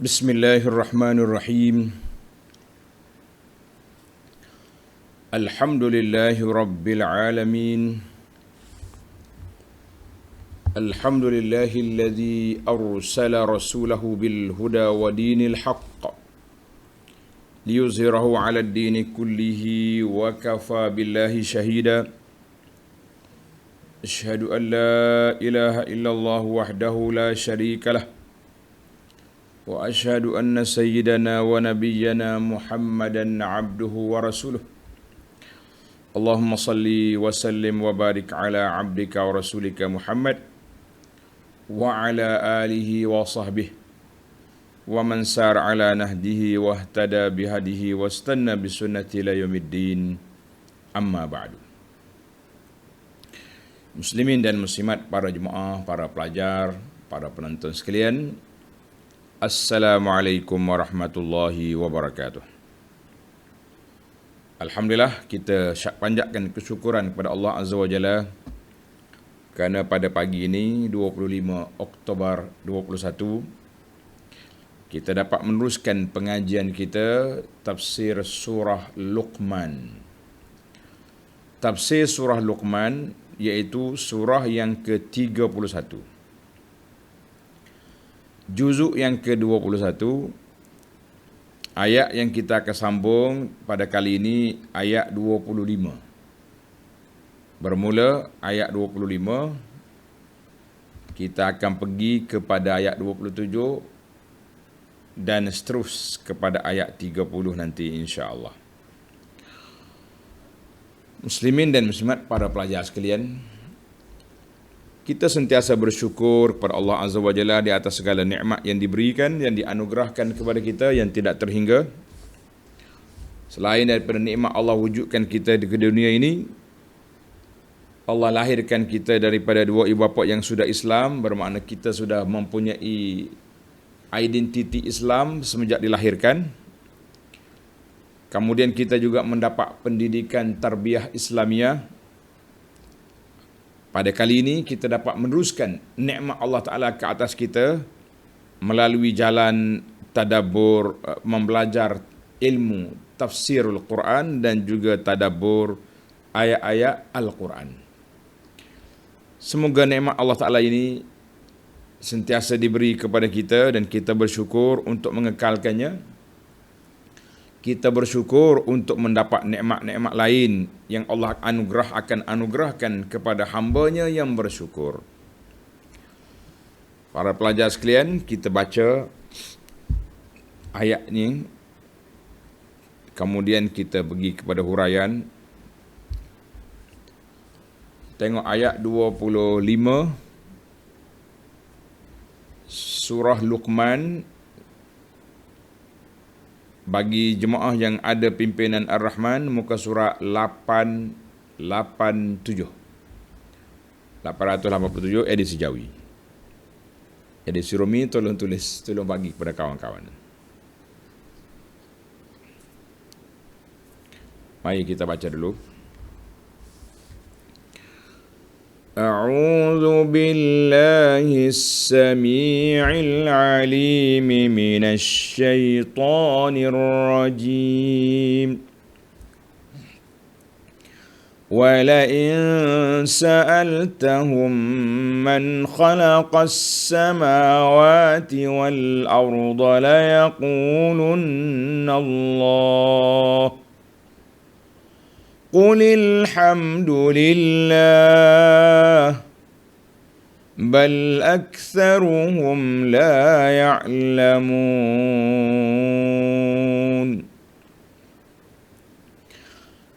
Bismillahirrahmanirrahim. Alhamdulillahi rabbil alamin. Alhamdulillahilladzi arsala rasulahu bil huda wa dinil haqq liyuzhirahu 'ala ad-dini kullihi wa kafa billahi shahida. Asyhadu an la ilaha illallah wahdahu la syarika lah. Wa asyhadu anna sayyidana wa nabiyyana Muhammadan abduhu wa rasuluh. Allahumma salli wa sallim wa barik ala abdika wa rasulika Muhammad wa ala alihi wa sahbihi wa man sar ala nahdihi wa ihtada bihadihi wa istanna bisunnati ila yaumiddin. Amma ba'du. Muslimin dan muslimat, para jemaah, para pelajar, para penonton sekalian, Assalamualaikum warahmatullahi wabarakatuh. Alhamdulillah, kita panjatkan kesyukuran kepada Allah Azza wa Jalla kerana pada pagi ini 25 Oktober 2021 kita dapat meneruskan pengajian kita tafsir surah Luqman. Tafsir surah Luqman iaitu surah yang ke-31. Juzuk yang ke-21, ayat yang kita akan sambung pada kali ini ayat 25. Bermula ayat 25, kita akan pergi kepada ayat 27 dan seterus kepada ayat 30 nanti insya-Allah. Muslimin dan muslimat, para pelajar sekalian, kita sentiasa bersyukur kepada Allah Azza wa Jalla di atas segala nikmat yang diberikan, yang dianugerahkan kepada kita yang tidak terhingga. Selain daripada nikmat Allah wujudkan kita di dunia ini, Allah lahirkan kita daripada dua ibu bapa yang sudah Islam, bermakna kita sudah mempunyai identiti Islam semenjak dilahirkan. Kemudian kita juga mendapat pendidikan tarbiyah Islamiah. Pada kali ini kita dapat meneruskan nikmat Allah Ta'ala ke atas kita melalui jalan tadabbur, membelajar ilmu tafsirul Quran dan juga tadabbur ayat-ayat Al-Quran. Semoga nikmat Allah Ta'ala ini sentiasa diberi kepada kita dan kita bersyukur untuk mengekalkannya. Kita bersyukur untuk mendapat nikmat-nikmat lain yang Allah akan anugerahkan kepada hamba-Nya yang bersyukur. Para pelajar sekalian, kita baca ayat ini, kemudian kita pergi kepada huraian. Tengok ayat 25 surah Luqman. Bagi jemaah yang ada pimpinan Ar-Rahman, muka surat 887 edisi Jawi. Edisi Rumi tolong tulis, tolong bagi kepada kawan-kawan. Mari kita baca dulu. أعوذ بالله السميع العليم من الشيطان الرجيم ولئن سألتهم من خلق السماوات والأرض ليقولن الله قل الحمد لله بل أكثرهم لا يعلمون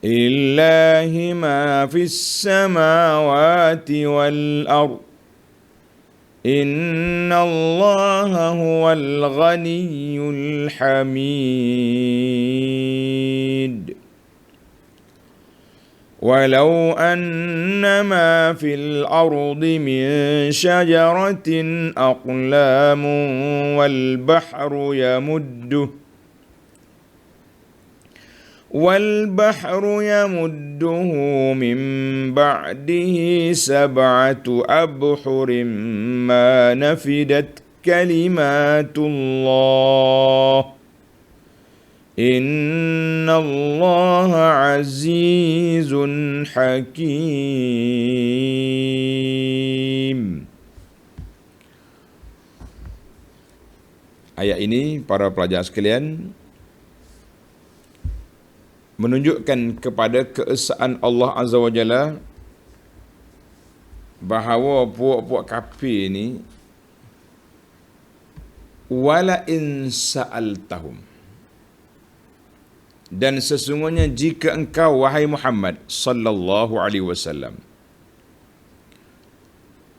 لله ما في السماوات والأرض إن الله هو الغني الحميد ولو أن ما في الأرض من شجرة أقلام والبحر يمده من بعده 7 أبحر ما نفدت kalimatullah innallaha azizun hakim. Ayat ini para pelajar sekalian menunjukkan kepada keesaan Allah Azza wa Jalla bahawa puak-puak kafir ni wala in sa'altahum, dan sesungguhnya jika engkau wahai Muhammad sallallahu alaihi wasallam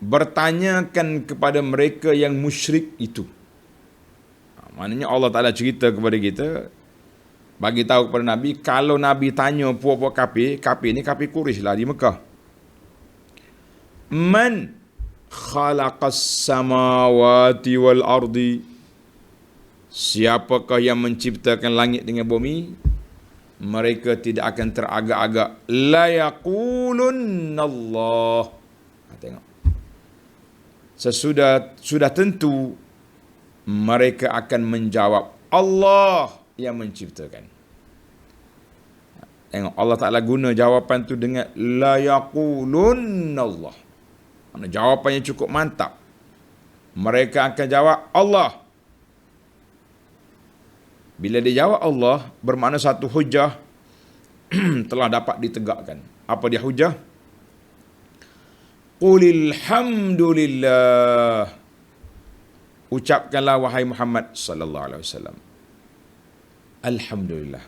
bertanyakan kepada mereka yang musyrik itu, maknanya Allah Ta'ala cerita kepada kita, bagi tahu kepada Nabi, kalau Nabi tanya puak-puak kafir ni kafir Quraisy lah di Mekah, man khalaqas samawati wal ardi, siapakah yang menciptakan langit dengan bumi, mereka tidak akan teragak-agak la yaqulunna Allah. Tengok, sudah tentu mereka akan menjawab Allah yang menciptakan. Tengok, Allah Ta'ala guna jawapan tu dengan la yaqulunna Allah. Jawapannya cukup mantap. Mereka akan jawab Allah. Bila dia jawab Allah, bermakna satu hujah telah dapat ditegakkan. Apa dia hujah? Qulil hamdulillah. Ucapkanlah wahai Muhammad sallallahu alaihi wasallam, alhamdulillah,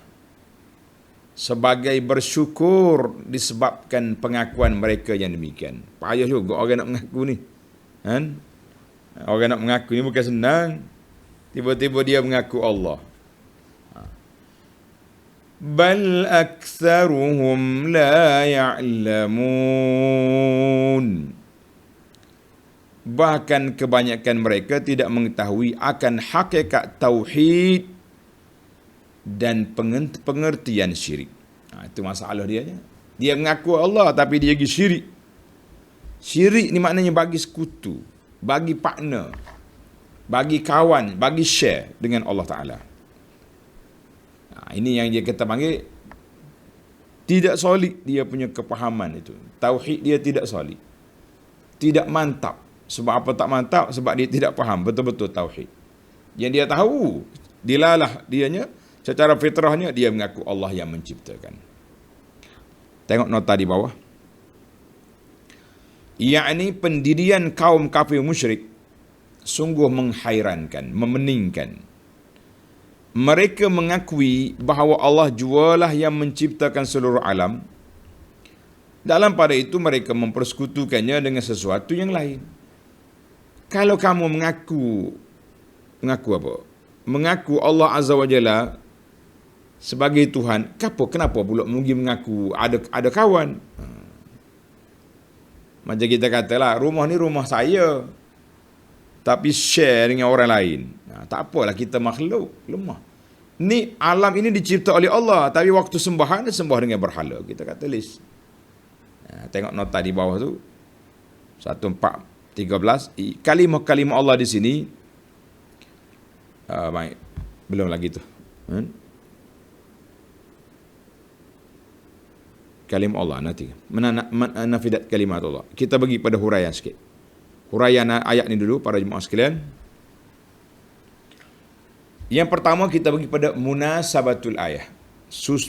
sebagai bersyukur disebabkan pengakuan mereka yang demikian. Payah juga orang nak mengaku ni, kan? Orang nak mengaku ni bukan senang. Tiba-tiba dia mengaku Allah. Bal aktsaruhum la ya'lamun. Bahkan kebanyakan mereka tidak mengetahui akan hakikat tauhid dan pengertian syirik. Itu masalah dia. Dia mengaku Allah tapi dia pergi syirik. Syirik ni maknanya bagi sekutu, bagi partner, bagi kawan, bagi share dengan Allah Ta'ala. Ini yang dia kata panggil tidak solid dia punya kepahaman itu. Tauhid dia tidak solid, tidak mantap. Sebab apa tak mantap? Sebab dia tidak faham betul-betul tauhid. Yang dia tahu, dilalah dianya, secara fitrahnya dia mengaku Allah yang menciptakan. Tengok nota di bawah. Yakni pendirian kaum kafir musyrik sungguh menghairankan, memeningkan. Mereka mengakui bahawa Allah jualah yang menciptakan seluruh alam. Dalam pada itu mereka mempersekutukannya dengan sesuatu yang lain. Kalau kamu mengaku apa? Mengaku Allah Azza wa Jalla sebagai Tuhan, kenapa pula mungkin mengaku ada kawan? Macam kita katalah, rumah ni rumah saya, tapi share dengan orang lain. Tak apalah, kita makhluk lemah. Ni alam ini dicipta oleh Allah, tapi waktu sembahan dia sembah dengan berhala. Kita kata list. Tengok nota di bawah tu. 1413. Kalimah-kalimah Allah di sini. Baik. Belum lagi tu. Kalimah Allah nanti. Mana nafidat kalimat Allah. Kita bagi pada huraian sikit. Huraian ayat ni dulu para jemaah sekalian. Yang pertama kita bagi pada munasabatul ayah.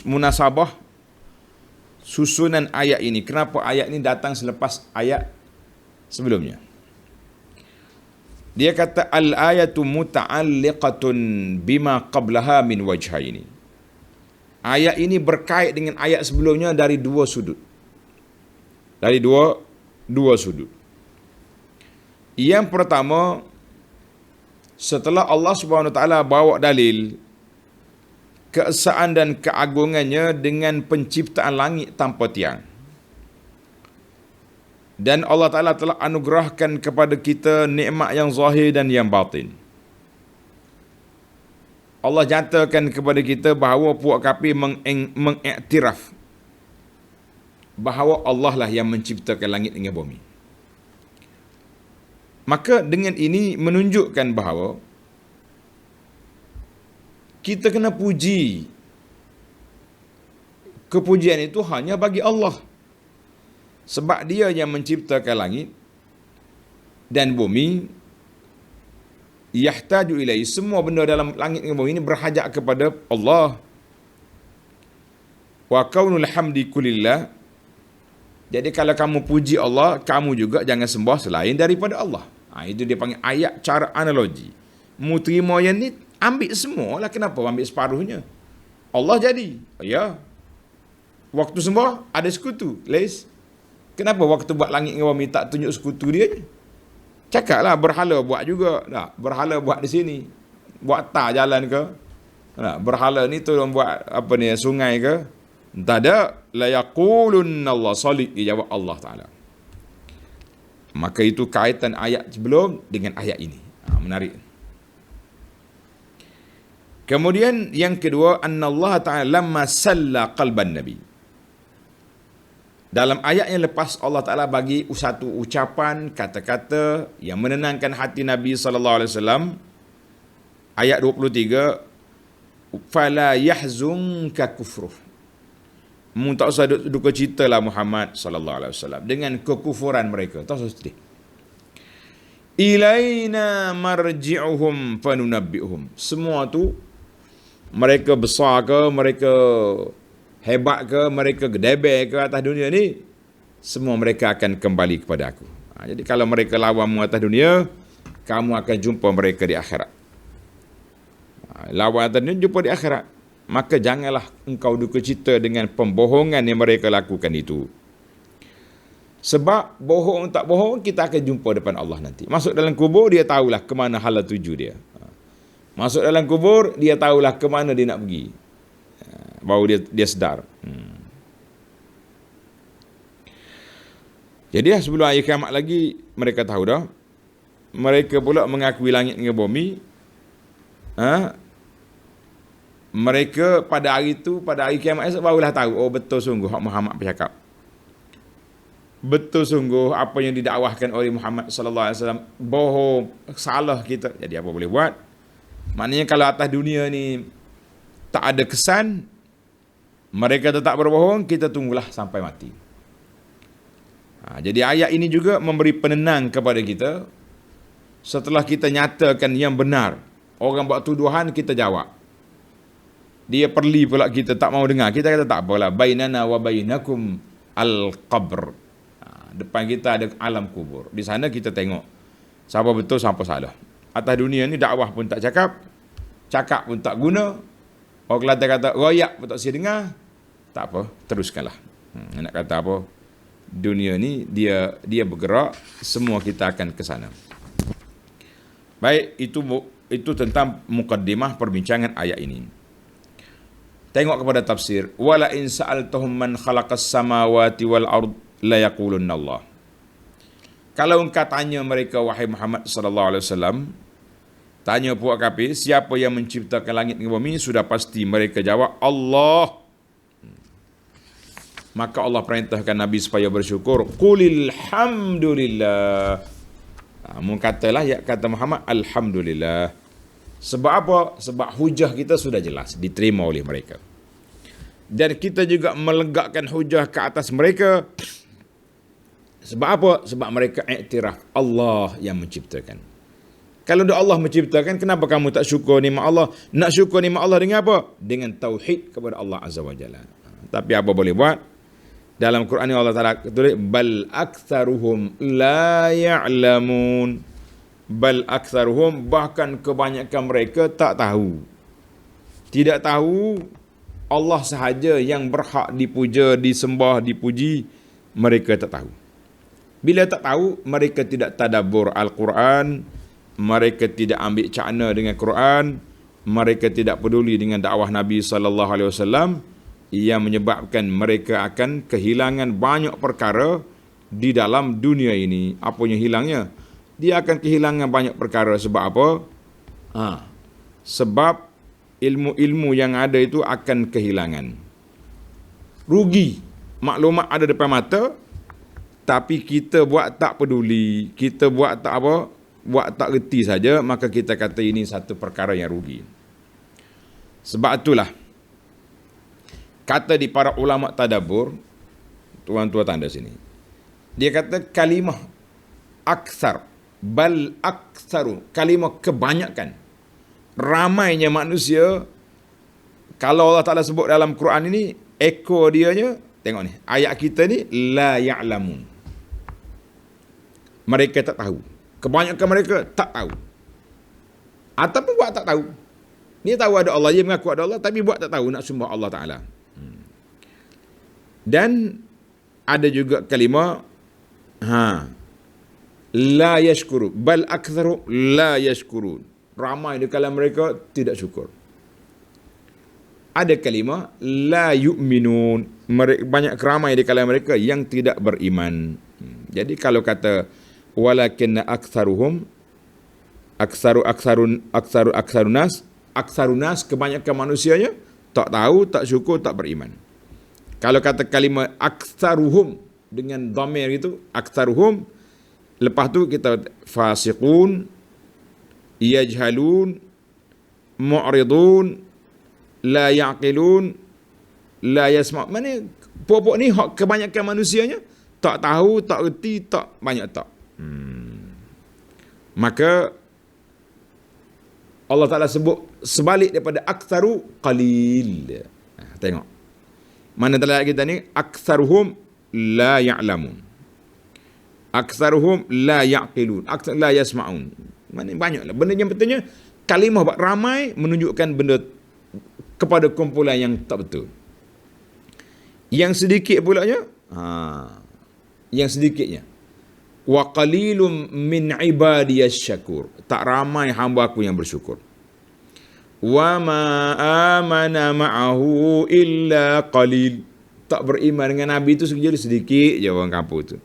Munasabah susunan ayat ini. Kenapa ayat ini datang selepas ayat sebelumnya? Dia kata al-ayatu muta'alliqatun bima qablaha min wajhaini. Ayat ini berkait dengan ayat sebelumnya dari dua sudut. Dari dua sudut. Yang pertama, setelah Allah Subhanahu Wa Taala bawa dalil keesaan dan keagungannya dengan penciptaan langit tanpa tiang. Dan Allah Ta'ala telah anugerahkan kepada kita nikmat yang zahir dan yang batin. Allah nyatakan kepada kita bahawa puak kafir mengiktiraf bahawa Allah lah yang menciptakan langit dengan bumi. Maka dengan ini menunjukkan bahawa kita kena puji. Kepujian itu hanya bagi Allah. Sebab dia yang menciptakan langit dan bumi. Yahtaju ilaihi, semua benda dalam langit dan bumi ini berhajat kepada Allah. Wa kaunul hamdi kulillah. Jadi kalau kamu puji Allah, kamu juga jangan sembah selain daripada Allah. Itu dia panggil ayat cara analogi. Mu terima yang ni, ambil semua lah. Kenapa ambil separuhnya? Allah jadi. Ya. Waktu sembah ada sekutu. Les. Kenapa waktu buat langit dan bumi tak tunjuk sekutu dia je? Cakaplah berhala buat juga. Tak, berhala buat di sini. Buat tar jalan ke? Tak, berhala ni tolong buat apa ni, sungai ke? Tak ada. La yaqulunna Allah. Salih dia jawab Allah Ta'ala. Maka itu kaitan ayat sebelum dengan ayat ini. Menarik. Kemudian yang kedua, anna Allah Ta'ala lamma salla qalban Nabi. Dalam ayat yang lepas Allah Ta'ala bagi satu ucapan, kata-kata yang menenangkan hati Nabi SAW. Ayat 23. Fala yahzunka kufruh. Mu tak usah duka cita lah Muhammad SAW dengan kekufuran mereka. Tak usah sedih. Ilaina marji'uhum fanunabbi'uhum. Semua tu, mereka besar ke, mereka hebat ke, mereka gedebel ke atas dunia ni, semua mereka akan kembali kepada aku. Jadi kalau mereka lawanmu atas dunia, kamu akan jumpa mereka di akhirat. Lawan atas dunia, jumpa di akhirat. Maka janganlah engkau duka cita dengan pembohongan yang mereka lakukan itu. Sebab bohong tak bohong, kita akan jumpa depan Allah nanti. Masuk dalam kubur, dia tahulah ke mana hala tuju dia. Masuk dalam kubur, dia tahulah ke mana dia nak pergi. Baru dia sedar. Jadi sebelum hari kiamat lagi, mereka tahu dah. Mereka pula mengakui langit dengan bumi. Mereka pada hari itu, pada hari kiamat esok barulah tahu, oh betul sungguh Muhammad bercakap. Betul sungguh apa yang didakwahkan oleh Muhammad sallallahu alaihi wasallam bohong, salah kita. Jadi apa boleh buat? Maknanya kalau atas dunia ni tak ada kesan, mereka tetap berbohong, kita tunggulah sampai mati. Jadi ayat ini juga memberi penenang kepada kita. Setelah kita nyatakan yang benar, orang buat tuduhan, kita jawab. Dia perli pula kita tak mau dengar. Kita kata tak apalah. Bainana wa bainakum al-qabr. Depan kita ada alam kubur. Di sana kita tengok siapa betul, siapa salah. Atas dunia ni dakwah pun tak cakap. Cakap pun tak guna. Orang Kelantan kata royak pun tak saya dengar. Tak apa, teruskanlah. Nak kata apa? Dunia ni dia bergerak, semua kita akan ke sana. Baik, itu tentang mukaddimah perbincangan ayat ini. Tengok kepada tafsir. Wala in sa'altahum man khalaqas samawati wal ard la yaqulunna Allah. Kalau engkau tanya mereka, wahai Muhammad sallallahu alaihi wasallam, tanya puak kafir, siapa yang menciptakan langit dan bumi, sudah pasti mereka jawab Allah. Maka Allah perintahkan Nabi supaya bersyukur. Qulil hamdulillah. Katalah ya kata Muhammad, alhamdulillah. Sebab apa? Sebab hujah kita sudah jelas, diterima oleh mereka. Dan kita juga meletakkan hujah ke atas mereka. Sebab apa? Sebab mereka iktiraf Allah yang menciptakan. Kalau Allah menciptakan, kenapa kamu tak syukur nikmat Allah? Nak syukur nikmat Allah dengan apa? Dengan tauhid kepada Allah Azza wa Jalla. Tapi apa boleh buat? Dalam Quran ni Allah Ta'ala tulis, bal aktsaruhum la ya'lamun. Bal aktsaruhum, bahkan kebanyakan mereka tak tahu. Tidak tahu Allah sahaja yang berhak dipuja, disembah, dipuji. Mereka tak tahu. Bila tak tahu, mereka tidak tadabbur Al-Quran, mereka tidak ambil cakna dengan Quran, mereka tidak peduli dengan dakwah Nabi sallallahu alaihi wasallam, yang menyebabkan mereka akan kehilangan banyak perkara di dalam dunia ini. Apa yang hilangnya? Dia akan kehilangan banyak perkara. Sebab apa? Sebab ilmu-ilmu yang ada itu akan kehilangan. Rugi. Maklumat ada depan mata, tapi kita buat tak peduli, kita buat tak apa, buat tak reti saja, maka kita kata ini satu perkara yang rugi. Sebab itulah kata di para ulama tadabbur, tuan-tuan tanda sini. Dia kata kalimah aksar, bal aksaru, kalimah kebanyakan. Ramainya manusia, kalau Allah Ta'ala sebut dalam Quran ini, ekor dianya, tengok ni, ayat kita ni, la ya'lamun. Mereka tak tahu. Kebanyakan mereka tak tahu. Ataupun buat tak tahu. Dia tahu ada Allah, dia mengaku ada Allah, tapi buat tak tahu nak sembah Allah Ta'ala. Dan ada juga kalimah la yashkuru, bal aktharu la yashkurun. Ramai di kalangan mereka tidak syukur. Ada kalimah la yu'minun, banyak ramai di kalangan mereka yang tidak beriman. Jadi kalau kata walakinna aktsaruhum aksarunas kebanyakan manusianya tak tahu, tak syukur, tak beriman. Kalau kata kalimah aktsaruhum dengan dhamir itu aktsaruhum, lepas tu kita fasiqun, yajhalun, mu'ridun, la yaqilun, la yasma'. Mana pokok ni hak kebanyakan manusianya tak tahu, tak erti, tak banyak tak. Maka Allah Ta'ala sebut sebalik daripada aktsaru qalil. Tengok. Mana dalam ayat kita ni aktsaruhum la ya'lamun. Aktsaruhum la yaqilun, aktsar la yasma'un. Mana banyaklah benda yang betulnya kalimah ramai menunjukkan benda kepada kumpulan yang tak betul. Yang sedikit pulanya yang sedikitnya wa qalilum min ibadiyas syakur, tak ramai hamba aku yang bersyukur. Wa ma amana ma'ahu illa qalil, tak beriman dengan Nabi itu sedikit je orang kampung tu.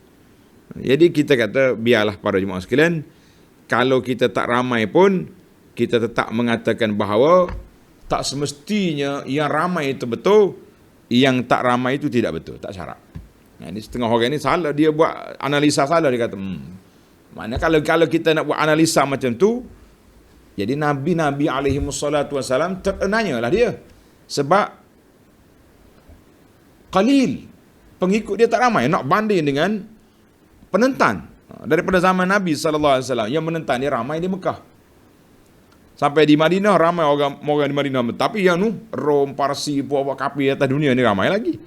Jadi kita kata biarlah para jemaah sekalian, kalau kita tak ramai pun kita tetap mengatakan bahawa tak semestinya yang ramai itu betul, yang tak ramai itu tidak betul, tak syarat. Ini setengah orang ni salah, dia buat analisa salah, dia kata maknanya kalau kita nak buat analisa macam tu, jadi Nabi alaihi wassalatu wassalam terenanyalah dia, sebab qalil, pengikut dia tak ramai, nak banding dengan penentang daripada zaman Nabi SAW yang menentang dia ramai di Mekah. Sampai di Madinah ramai orang di Madinah, tapi yang nu Rom, Parsi, buat kafir atas dunia ni ramai lagi.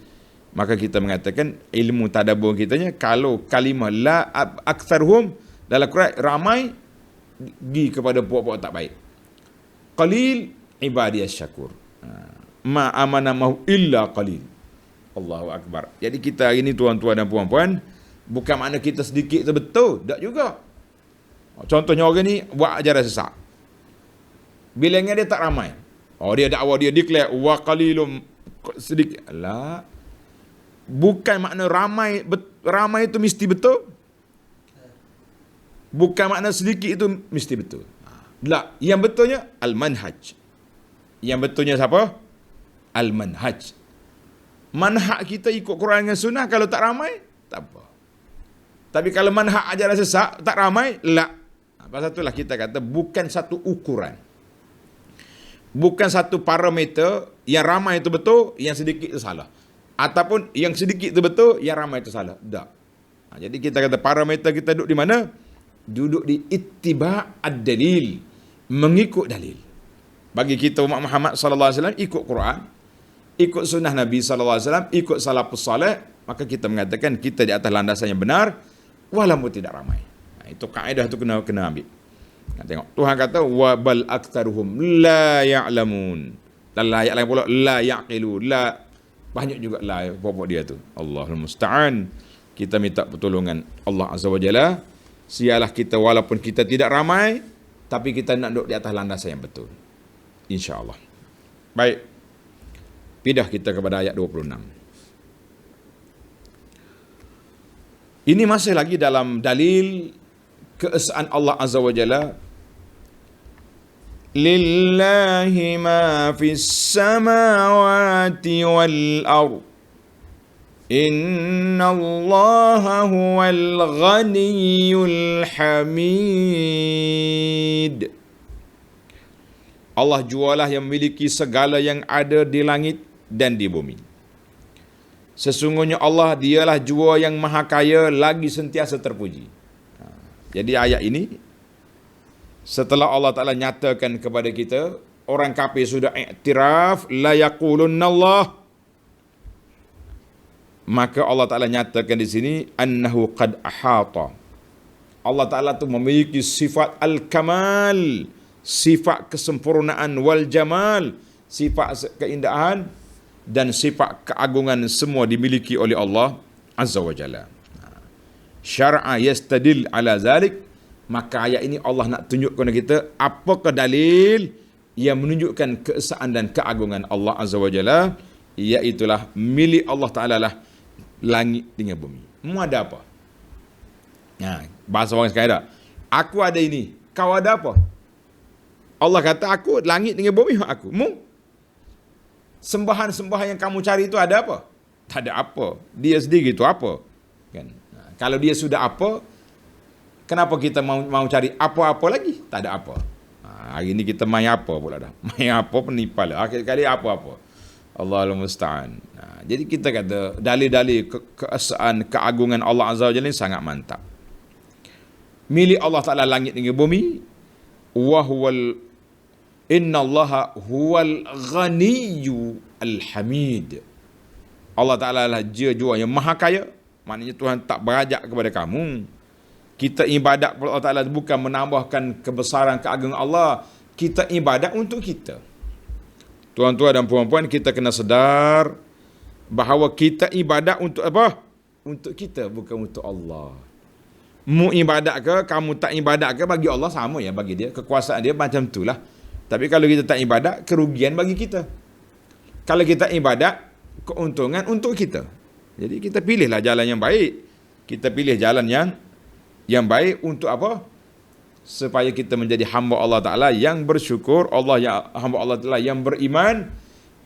Maka kita mengatakan ilmu tadabbur kitanya, kalau kalimah la aktsaruhum dalam Quran ramai pergi kepada puak-puak tak baik. Qalil ibadiyas syakur. Ma amana mahu illa qalil. Allahu akbar. Jadi kita hari ni tuan-tuan dan puan-puan, bukan makna kita sedikit tu betul, tak juga. Contohnya orang ni buat ajaran sesat. Bilangan dia tak ramai. Dia dakwah, dia declare wa qalilum sedikit. La. Bukan makna ramai itu mesti betul. Bukan makna sedikit itu mesti betul. La, yang betulnya al-manhaj. Yang betulnya siapa? Al-manhaj. Manhaj kita ikut Quran dengan sunnah, kalau tak ramai, tak apa. Tapi kalau manhaj ajaran sesat, tak ramai, la. Pasal itulah kita kata bukan satu ukuran. Bukan satu parameter, yang ramai itu betul, yang sedikit itu salah. Ataupun yang sedikit itu betul, yang ramai itu salah. Tak. Jadi kita kata parameter kita duduk di mana? Duduk di ittiba' ad-dalil, mengikut dalil. Bagi kita umat Muhammad sallallahu alaihi wasallam, ikut Quran, ikut sunnah Nabi sallallahu alaihi wasallam, ikut salafus salih, maka kita mengatakan kita di atas landasan yang benar walaupun tidak ramai. Itu kaedah tu kena ambil. Tengok, Tuhan kata wa bal aktsaruhum la ya'lamun. Dalam ayat lain pula la yaqilu, la, banyak juga la pokok dia tu. Allahul musta'an. Kita minta pertolongan Allah Azza wa Jalla. Sialah kita walaupun kita tidak ramai, tapi kita nak duduk di atas landasan yang betul, insya-Allah. Baik. Pindah kita kepada ayat 26. Ini masih lagi dalam dalil keesaan Allah Azza wa Jalla. Lillahi ma fis samawati wal ard. Innallaha huwal ghaniyyul hamid. Allah jualah yang memiliki segala yang ada di langit dan di bumi. Sesungguhnya Allah dialah jua yang maha kaya lagi sentiasa terpuji. Jadi ayat ini setelah Allah Ta'ala nyatakan kepada kita, orang kafir sudah iktiraf, la yaqulunallah, maka Allah Ta'ala nyatakan di sini, annahu qad ahata. Allah Ta'ala tu memiliki sifat al-kamal, sifat kesempurnaan, wal jamal, sifat keindahan, dan sifat keagungan semua dimiliki oleh Allah Azza wa Jalla. Syar'a yastadil ala zalik, maka ayat ini Allah nak tunjuk kepada kita apakah dalil yang menunjukkan keesaan dan keagungan Allah Azza wa Jalla, iaitulah milik Allah Ta'ala lah langit dengan bumi. Mu ada apa? Bahasa orang sekarang, aku ada ini, kau ada apa? Allah kata aku langit dengan bumi aku. Mu sembahan-sembahan yang kamu cari itu ada apa? Tak ada apa. Dia sendiri itu apa? Kan? Kalau dia sudah apa, kenapa kita mau cari apa-apa lagi? Tak ada apa. Hari ini kita main apa pula dah? Main apa penipal lah. Akhir kali apa-apa. Allahul musta'an. Jadi kita kata dalil-dalil keesaan, keagungan Allah Azza wa Jalla ini sangat mantap. Milik Allah Ta'ala langit dengan bumi. Innallaha huwal ghaniyyu al-hamid. Allah Ta'ala lah jua yang maha kaya. Maknanya Tuhan tak berajak kepada kamu. Kita ibadat kepada Allah Ta'ala bukan menambahkan kebesaran keagungan Allah. Kita ibadat untuk kita. Tuan-tuan dan puan-puan, kita kena sedar bahawa kita ibadat untuk apa? Untuk kita, bukan untuk Allah. Mu ibadat ke, kamu tak ibadat ke, bagi Allah sama ya, bagi dia. Kekuasaan dia macam itulah. Tapi kalau kita tak ibadat, kerugian bagi kita. Kalau kita ibadat, keuntungan untuk kita. Jadi kita pilihlah jalan yang baik. Kita pilih jalan yang baik untuk apa? Supaya kita menjadi hamba Allah Ta'ala yang bersyukur, hamba Allah Ta'ala yang beriman,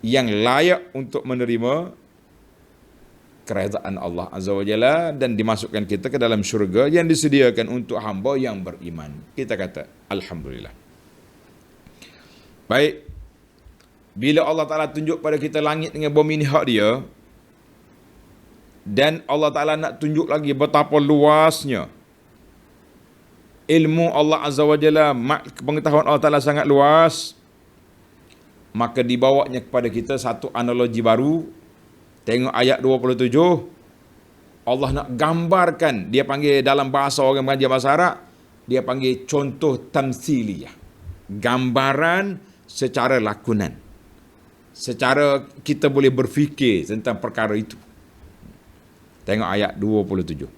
yang layak untuk menerima kerajaan Allah Azza wa Jalla dan dimasukkan kita ke dalam syurga yang disediakan untuk hamba yang beriman. Kita kata alhamdulillah. Baik. Bila Allah Ta'ala tunjuk pada kita langit dengan bumi ni hak dia, dan Allah Ta'ala nak tunjuk lagi betapa luasnya ilmu Allah Azza wa Jalla, pengetahuan Allah Ta'ala sangat luas, maka dibawanya kepada kita satu analogi baru. Tengok ayat 27, Allah nak gambarkan, dia panggil dalam bahasa orang mengajar bahasa Arab, dia panggil contoh tamsiliyah, gambaran secara lakonan, secara kita boleh berfikir tentang perkara itu. Tengok ayat 27.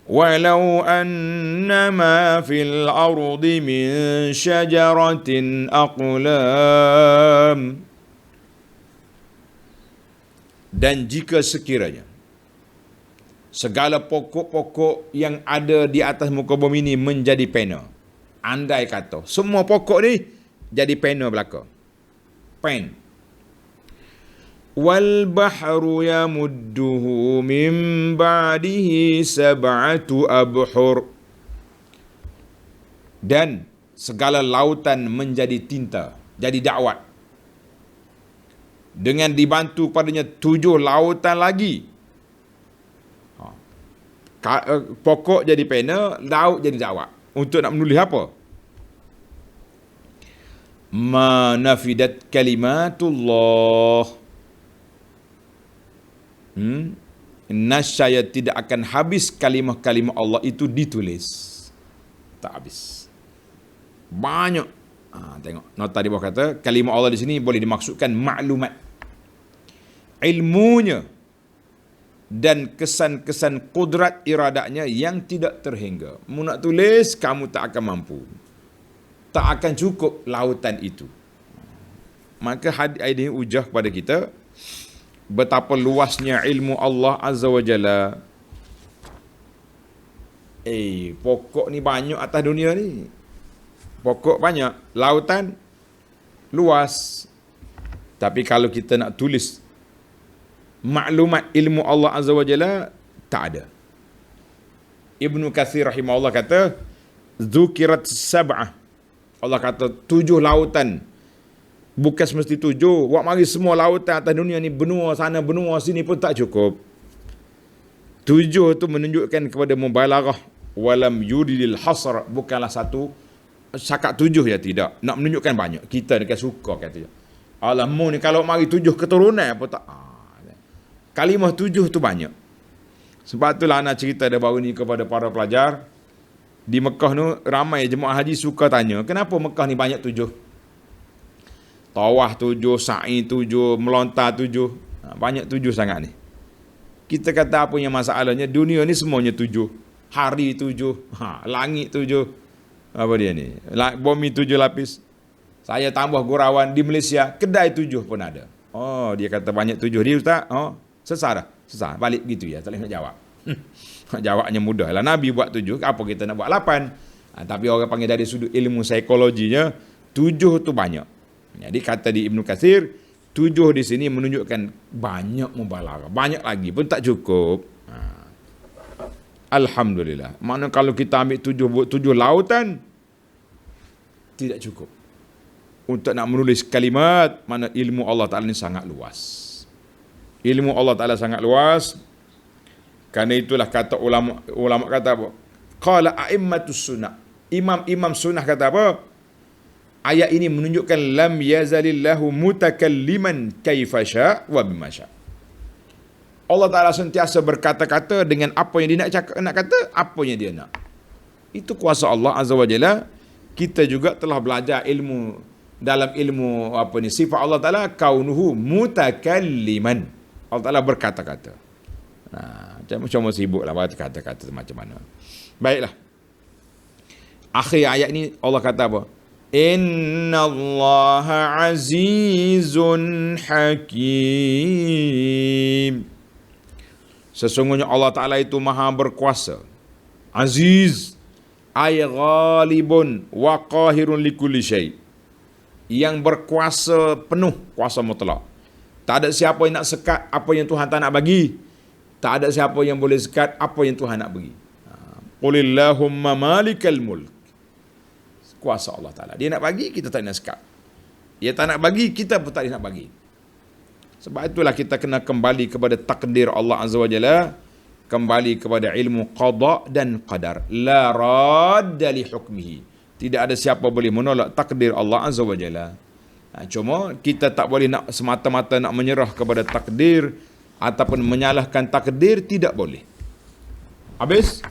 Walau annama fil ardi min syajaratin aqlam. Dan jika sekiranya segala pokok-pokok yang ada di atas muka bumi ini menjadi pena. Andai kata semua pokok ni jadi pena belaka. Pen. Wal bahru yamudduhu min ba'dihi sab'atu abhur. Dan segala lautan menjadi tinta, jadi dakwat. Dengan dibantu padanya 7 lautan lagi. Pokok jadi pena, laut jadi dakwat. Untuk nak menulis apa? Ma nafidat kalimatullah. Nasyaya tidak akan habis kalimah-kalimah Allah itu ditulis. Tak habis. Banyak. Tengok. Nota di bawah kata, kalimah Allah di sini boleh dimaksudkan maklumat. Ilmunya. Dan kesan-kesan kudrat iradanya yang tidak terhingga. Mu nak tulis, kamu tak akan mampu. Tak akan cukup lautan itu. Maka hadis ini ujah kepada kita betapa luasnya ilmu Allah Azza wa Jalla. Pokok ni banyak atas dunia ni. Pokok banyak, lautan luas. Tapi kalau kita nak tulis maklumat ilmu Allah Azza wa Jalla tak ada. Ibnu Katsir rahimahullah kata zukirat sab'ah. Allah kata 7 lautan. Bukan semesti 7. Wak mari semua lautan atas dunia ni, benua sana benua sini pun tak cukup. 7 tu menunjukkan kepada mubalaghah. Walam yuridil hasr, bukanlah satu cakap 7 ya, tidak. Nak menunjukkan banyak. Kita dekat suka kata. Alamu ni kalau mari 7 keturunan apa tak. Kalimah 7 tu banyak. Sebab itulah anak cerita dia baru ni kepada para pelajar. Di Mekah tu ramai jemaah haji suka tanya, kenapa Mekah ni banyak 7? Tawaf 7, sa'i 7, melontar 7. Banyak 7 sangat ni. Kita kata apa yang masalahnya, dunia ni semuanya 7. Hari 7, langit 7. Apa dia ni? Bumi 7 lapis. Saya tambah gurauan di Malaysia, kedai 7 pun ada. Oh, dia kata banyak 7. Dia ustaz, sesar dah. Sesar. Balik gitu ya, tak boleh nak jawab. Jawabnya mudah lah. Nabi buat 7, apa kita nak buat 8? Tapi orang panggil dari sudut ilmu psikologinya, 7 tu banyak. Jadi kata di Ibnu Katsir, 7 di sini menunjukkan banyak mubalaghah. Banyak lagi pun tak cukup. Alhamdulillah. Mana kalau kita ambil 7 lautan, tidak cukup. Untuk nak menulis kalimat, mana ilmu Allah Ta'ala ni sangat luas. Ilmu Allah Ta'ala sangat luas. Karena itulah kata ulama kata apa? Qala a'immatus sunnah. Imam-imam sunnah kata apa? Ayat ini menunjukkan lam yazalillahu mutakalliman kaifa sya' wa bima sya'. Allah Ta'ala sentiasa berkata-kata dengan apa yang dia nak kata, apa yang dia nak. Itu kuasa Allah Azza wa Jalla. Kita juga telah belajar ilmu, dalam ilmu sifat Allah Ta'ala, kaunuhu mutakalliman. Allah Ta'ala berkata-kata. Macam sibuk lah kata-kata macam mana. Baiklah. Akhir ayat ni Allah kata apa? Inna Allaha azizun hakim. Sesungguhnya Allah Ta'ala itu maha berkuasa. Aziz. Ay ghalibun wa qahirun likulli syai'. Yang berkuasa penuh, kuasa mutlak. Tak ada siapa yang nak sekat apa yang Tuhan tak nak bagi. Tak ada siapa yang boleh sekat apa yang Tuhan nak bagi. Qulillahumma malikal mulk. Kuasa Allah Ta'ala. Dia nak bagi, kita tak nak sekat. Dia tak nak bagi, kita pun tak nak bagi. Sebab itulah kita kena kembali kepada takdir Allah Azza wa Jalla, kembali kepada ilmu qada dan qadar. La radda li hukmihi. Tidak ada siapa boleh menolak takdir Allah Azza wa Jalla. Cuma kita tak boleh nak semata-mata nak menyerah kepada takdir ataupun menyalahkan takdir, tidak boleh. Habis?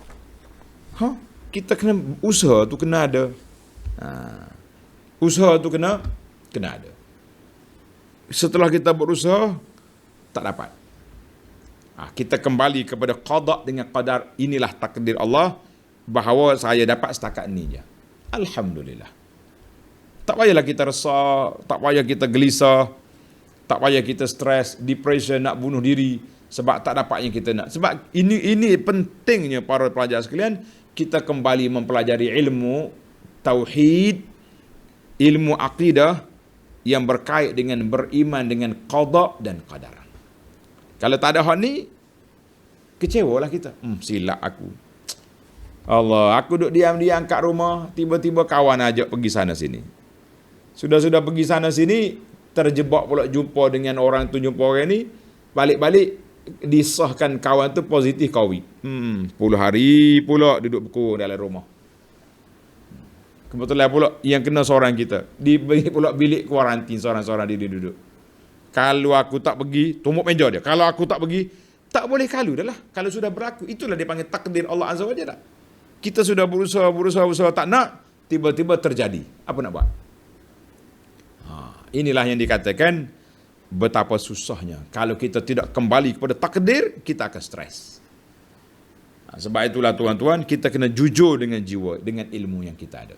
Kita kena usaha tu kena ada. Usaha tu kena ada. Setelah kita berusaha, tak dapat. Kita kembali kepada qada dengan qadar. Inilah takdir Allah, bahawa saya dapat setakat ini je. Alhamdulillah. Tak payahlah kita resah, tak payah kita gelisah, tak payah kita stres, depression, nak bunuh diri sebab tak dapat yang kita nak. Sebab ini pentingnya para pelajar sekalian, kita kembali mempelajari ilmu tauhid, ilmu akidah yang berkait dengan beriman dengan qada dan qadar. Kalau tak ada hal ni, kecewalah kita. Silap aku. Allah, aku duduk diam-diam kat rumah, tiba-tiba kawan ajak pergi sana sini. Sudah pergi sana sini, terjebak pula jumpa dengan orang tu, jumpa orang ni, balik-balik disahkan kawan tu positif COVID. 10 hari pula duduk berkurung dalam rumah. Kebetulan pula yang kena seorang kita. Diberi pula bilik kuarantin seorang-seorang dia duduk. Kalau aku tak pergi, tumbuk meja dia. Kalau aku tak pergi, tak boleh kalau dah lah. Kalau sudah berlaku, itulah dia panggil takdir Allah Azza wa Jalla. Kita sudah berusaha tak nak, tiba-tiba terjadi. Apa nak buat? Inilah yang dikatakan betapa susahnya. Kalau kita tidak kembali kepada takdir, kita akan stres. Sebab itulah tuan-tuan, kita kena jujur dengan jiwa, dengan ilmu yang kita ada.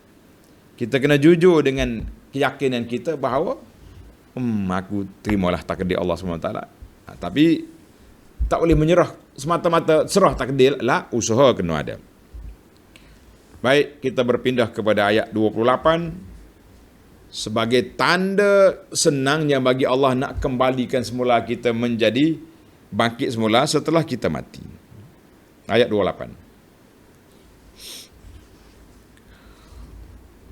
Kita kena jujur dengan keyakinan kita bahawa aku terimalah takdir Allah SWT. Tapi tak boleh menyerah semata-mata serah takdir lah, usaha kena ada. Baik, kita berpindah kepada ayat 28. Sebagai tanda senangnya bagi Allah nak kembalikan semula kita menjadi bangkit semula setelah kita mati. Ayat 28.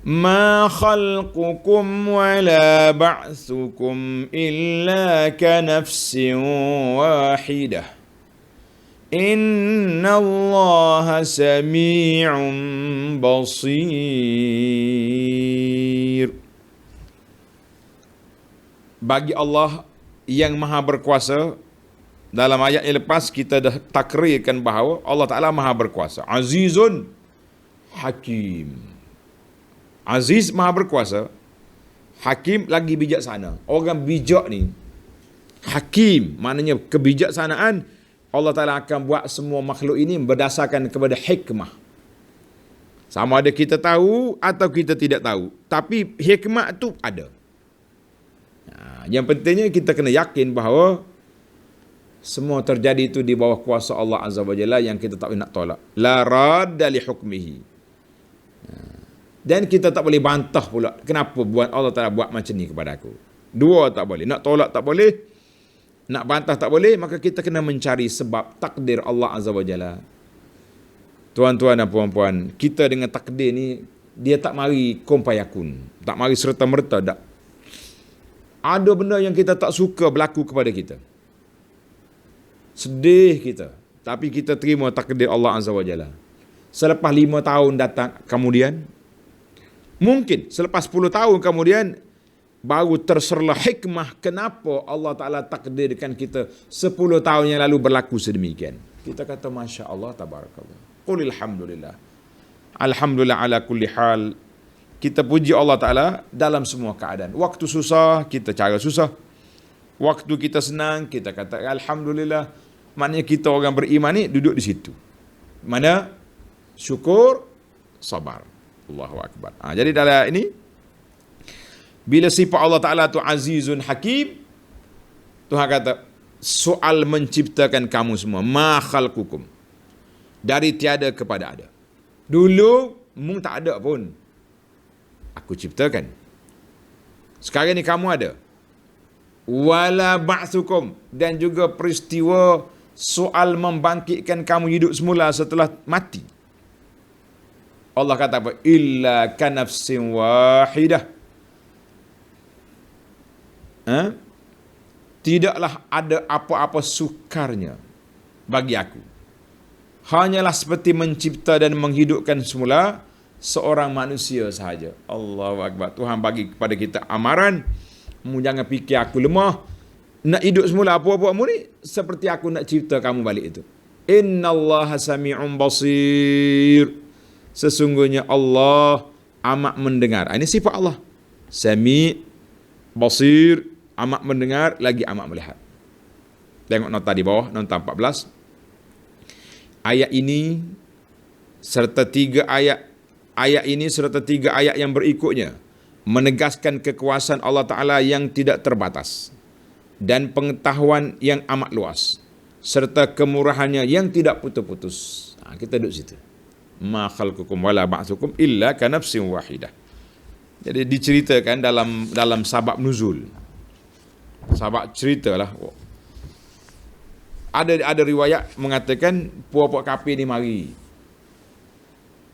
Ma khalqukum wa la ba'thukum illa ka nafsin wahidah. Inna Allah sami'un basir. Bagi Allah yang maha berkuasa, dalam ayat yang lepas kita dah takrirkan bahawa Allah Ta'ala maha berkuasa. Azizun Hakim. Aziz maha berkuasa, Hakim lagi bijaksana. Orang bijak ni, Hakim, maknanya kebijaksanaan. Allah Ta'ala akan buat semua makhluk ini berdasarkan kepada hikmah. Sama ada kita tahu atau kita tidak tahu, tapi hikmah tu ada. Yang pentingnya kita kena yakin bahawa semua terjadi itu di bawah kuasa Allah Azza wa Jalla yang kita tak boleh nak tolak. La radda li hukmihi. Dan kita tak boleh bantah pula. Kenapa buat Allah Ta'ala buat macam ni kepada aku? Dua tak boleh. Nak tolak tak boleh. Nak bantah tak boleh. Maka kita kena mencari sebab takdir Allah Azza wa Jalla. Tuan-tuan dan puan-puan, kita dengan takdir ni, dia tak mari kumpayakun. Tak mari serta-merta. Tak. Ada benda yang kita tak suka berlaku kepada kita. Sedih kita. Tapi kita terima takdir Allah Azza wa Jalla. Selepas 5 tahun datang kemudian, mungkin selepas 10 tahun kemudian baru terserlah hikmah kenapa Allah Ta'ala takdirkan kita 10 tahun yang lalu berlaku sedemikian. Kita kata Masya Allah, Tabarakallah. Qul alhamdulillah. Alhamdulillah ala kulli hal. Kita puji Allah Ta'ala dalam semua keadaan. Waktu susah, kita cara susah. Waktu kita senang, kita kata Alhamdulillah. Maknanya kita orang beriman ni duduk di situ. Mana? Syukur, sabar. Allahu Akbar. Jadi dalam ini, bila sifat Allah Ta'ala tu Azizun Hakim, Tuhan kata, soal menciptakan kamu semua. Ma khalqukum. Dari tiada kepada ada. Dulu, mung tak ada pun. Aku ciptakan. Sekarang ni kamu ada. Wala ba'thukum. Dan juga peristiwa soal membangkitkan kamu hidup semula setelah mati. Allah kata apa? Illa kanafsin wahidah. Tidaklah ada apa-apa sukarnya bagi aku. Hanyalah seperti mencipta dan menghidupkan semula seorang manusia sahaja. Allahu Akbar. Tuhan bagi kepada kita amaran. Jangan fikir aku lemah. Nak hidup semula apa-apa kamu ni, seperti aku nak cipta kamu balik itu. Innallaha sami'un basir. Sesungguhnya Allah amat mendengar. Ini sifat Allah. Sami', basir, amat mendengar, lagi amat melihat. Tengok nota di bawah, nota 14. Ayat ini serta 3 ayat yang berikutnya menegaskan kekuasaan Allah Ta'ala yang tidak terbatas dan pengetahuan yang amat luas serta kemurahannya yang tidak putus-putus. Kita duduk situ. Ma khalqukum wala ba'thukum illa kanafsin wahidah. Jadi diceritakan dalam sabab nuzul. Sabab ceritalah. Ada riwayat mengatakan puak-puak kafir ni mari.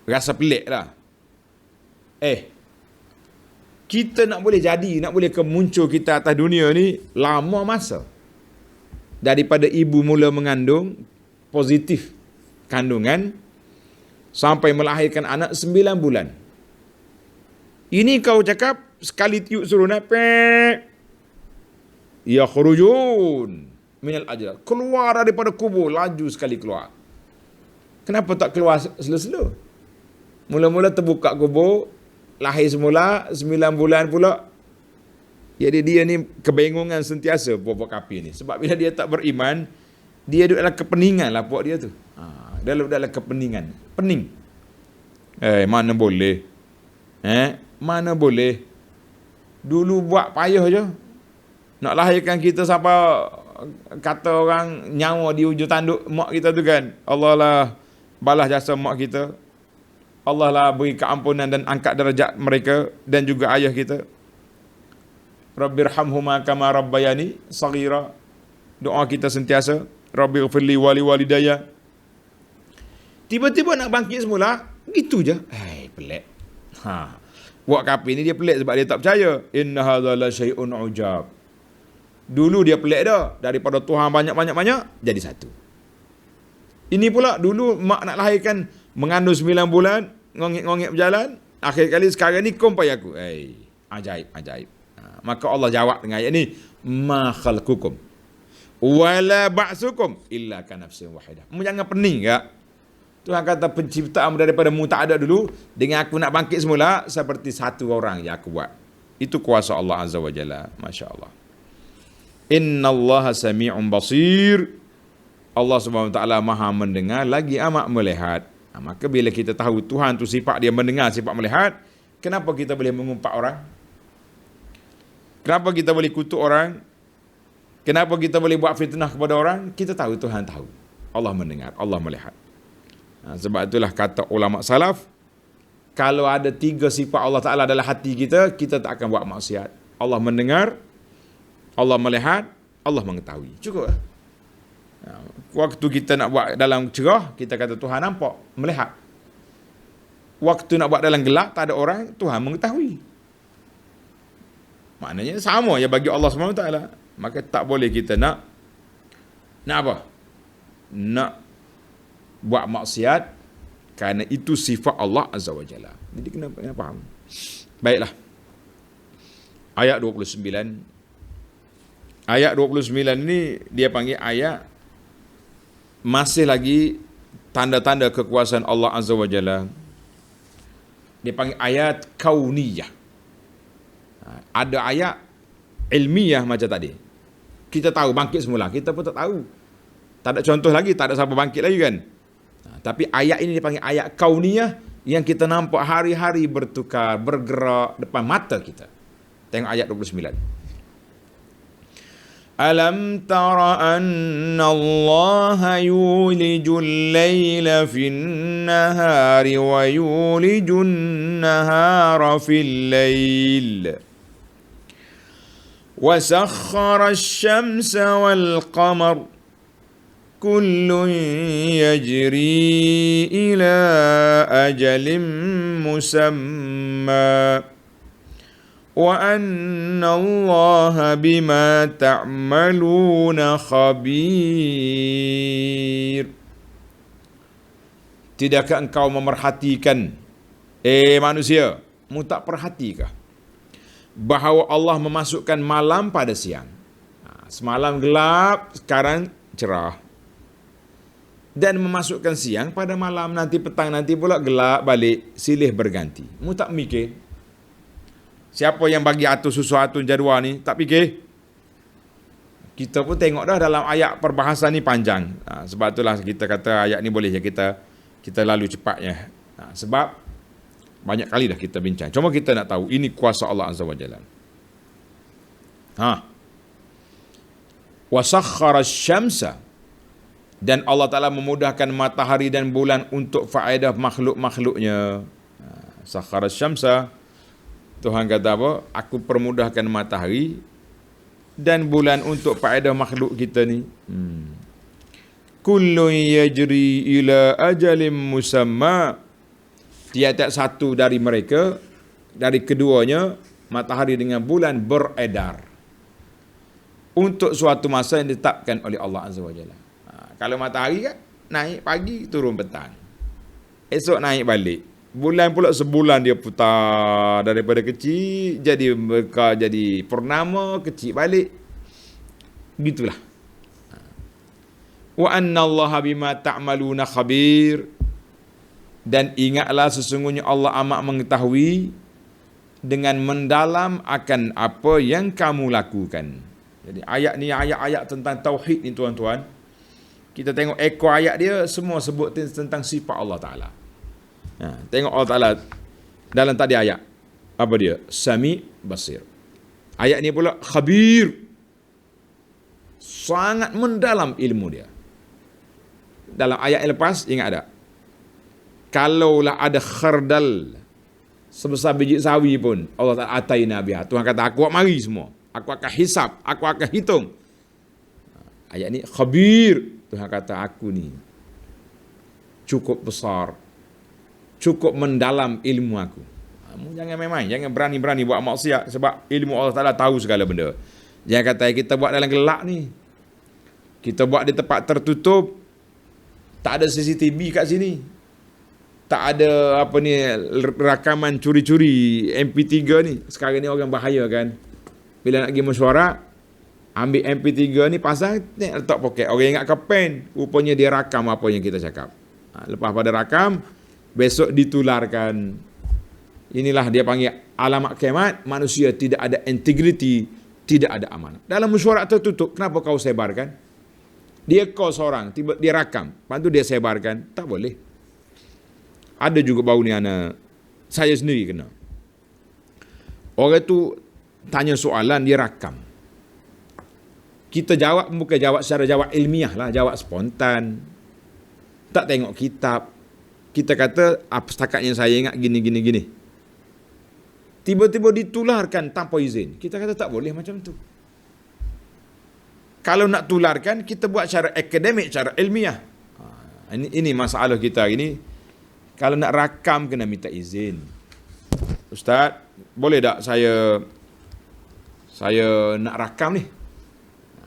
Rasa pelik lah. Kita nak boleh jadi, nak boleh kemuncul kita atas dunia ni lama masa. Daripada ibu mula mengandung, positif kandungan, sampai melahirkan anak 9 bulan. Ini kau cakap, sekali tiup suruh napek. Ya khurujun minal ajal. Keluar daripada kubur, laju sekali keluar. Kenapa tak keluar selo-selo? Mula-mula terbuka kubur, lahir semula, 9 bulan pula. Jadi dia ni kebingungan sentiasa puak-puak kafir ni. Sebab bila dia tak beriman, dia duduk dalam kepeningan lah puak dia tu. Dalam kepeningan. Pening. Mana boleh. Mana boleh. Dulu buat payah je. Nak lahirkan kita sampai kata orang nyawa di hujung tanduk mak kita tu kan. Allah lah balas jasa mak kita. Allah lah beri keampunan dan angkat darjat mereka dan juga ayah kita. Rabbirhamhuma kama rabbayani saghira. Doa kita sentiasa, Rabbighfirli wali walidayya. Tiba-tiba nak bangkit semula, gitu je. Pelik. Buat kafir ni dia pelik sebab dia tak percaya. Inna hadza la syai'un ujab. Dulu dia pelik dah. Daripada Tuhan banyak-banyak jadi satu. Ini pula dulu mak nak lahirkan mengandung 9 bulan, ngongek-ngongek berjalan. Akhir kali sekarang ni kompai aku. Ajaib. Maka Allah jawab dengan ayat ni, ma khalqukum wala ba'sukum illa ka nafsin wahidah. Jangan pening ya. Tuhan kata penciptaan daripada mu tak ada dulu, dengan aku nak bangkit semula seperti satu orang yang aku buat. Itu kuasa Allah Azza wa Jalla. Masya Allah. Inna Allah sami'un basir. Allah Subhanahu wa taala Maha mendengar lagi amat melihat. Maka bila kita tahu Tuhan tu sifat dia mendengar, sifat melihat, kenapa kita boleh mengumpat orang? Kenapa kita boleh kutuk orang? Kenapa kita boleh buat fitnah kepada orang? Kita tahu Tuhan tahu. Allah mendengar, Allah melihat. Sebab itulah kata ulama salaf, kalau ada 3 sifat Allah Ta'ala dalam hati kita, kita tak akan buat maksiat. Allah mendengar, Allah melihat, Allah mengetahui. Cukup. Waktu kita nak buat dalam cerah, kita kata Tuhan nampak, melihat. Waktu nak buat dalam gelap, tak ada orang, Tuhan mengetahui. Maknanya sama ya bagi Allah SWT. Maka tak boleh kita nak apa? Nak buat maksiat, kerana itu sifat Allah Azza wa Jalla. Jadi kena faham. Baiklah. Ayat 29. Ayat 29 ni dia panggil ayat masih lagi tanda-tanda kekuasaan Allah Azza wa Jalla. Dia panggil ayat kauniyah. Ada ayat ilmiah macam tadi. Kita tahu bangkit semula, kita pun tak tahu. Tak ada contoh lagi, tak ada siapa bangkit lagi kan. Tapi ayat ini dipanggil ayat kauniyah, yang kita nampak hari-hari bertukar, bergerak depan mata kita. Tengok ayat 29. Alam tara anna Allah yulijul layla fin nahari wa yulijun nahara fil layl. Wa sakhkhara asy-syamsa wal qamar kullun yajri ila ajalin musamma wa anna Allah bima ta'maluna khabir. Tidakkah engkau memerhatikan, manusia, mu tak perhatikah bahawa Allah memasukkan malam pada siang? Semalam gelap, sekarang cerah. Dan memasukkan siang pada malam, nanti petang, nanti pula gelap balik, silih berganti. Mu tak mikir? Siapa yang bagi atur sesuatu jadual ni? Tak fikir? Kita pun tengok dah dalam ayat perbahasan ni panjang. Sebab itulah kita kata ayat ni boleh je kita lalu cepatnya. Sebab banyak kali dah kita bincang. Cuma kita nak tahu ini kuasa Allah Azza wa Jalla. Wa sakhkhara asy-syamsa, dan Allah Ta'ala memudahkan matahari dan bulan untuk faedah makhluk-makhluknya. Sakhkhara asy-syamsa, Tuhan kata apa? Aku permudahkan matahari dan bulan untuk faedah makhluk kita ni. Kullun yajri ila ajalin musamma. Tiap-tiap satu dari mereka, dari keduanya, matahari dengan bulan beredar untuk suatu masa yang ditetapkan oleh Allah Azza wa Jalla. Kalau matahari kan naik pagi, turun petang. Esok naik balik. Bulan pula sebulan dia putar, daripada kecil jadi purnama, kecil balik. Gitulah. Wa anna Allah bima ta'maluna khabir. Dan ingatlah sesungguhnya Allah amat mengetahui dengan mendalam akan apa yang kamu lakukan. Jadi ayat ni ayat-ayat tentang tauhid ni tuan-tuan. Kita tengok ekor ayat dia semua sebut tentang sifat Allah Ta'ala. Tengok Allah Ta'ala dalam tadi ayat. Apa dia? Sami, basir. Ayat ni pula khabir. Sangat mendalam ilmu dia. Dalam ayat yang lepas, ingat tak? Kalaulah ada khardal sebesar biji sawi pun, Allah Ta'ala ataina biha. Tuhan kata, aku buat mari semua. Aku akan hisap, aku akan hitung. Ayat ni khabir. Tuhan kata aku ni cukup besar, cukup mendalam ilmu aku. Kamu jangan main-main, jangan berani-berani buat maksiat sebab ilmu Allah Ta'ala tahu segala benda. Jangan kata kita buat dalam gelap ni. Kita buat di tempat tertutup, tak ada CCTV kat sini. Tak ada apa ni rakaman curi-curi MP3 ni. Sekarang ni orang bahaya kan. Bila nak pergi mesyuarat, ambil MP3 ni pasang letak poket. Orang ingat ke pen, rupanya dia rakam apa yang kita cakap. Lepas pada rakam, besok ditularkan. Inilah dia panggil alamat kiamat. Manusia tidak ada integriti, tidak ada amanah. Dalam mesyuarat tertutup, kenapa kau sebarkan? Dia call seorang, tiba dia rakam, lepas tu dia sebarkan. Tak boleh. Ada juga baru ni anak saya sendiri kena. Orang tu tanya soalan, dia rakam. Kita jawab bukan jawab secara jawab ilmiah lah, jawab spontan. Tak tengok kitab. Kita kata apa setakat yang saya ingat gini. Tiba-tiba ditularkan tanpa izin. Kita kata tak boleh macam tu. Kalau nak tularkan, kita buat secara akademik, secara ilmiah. Ini masalah kita hari ni. Kalau nak rakam, kena minta izin. Ustaz, boleh tak saya nak rakam ni?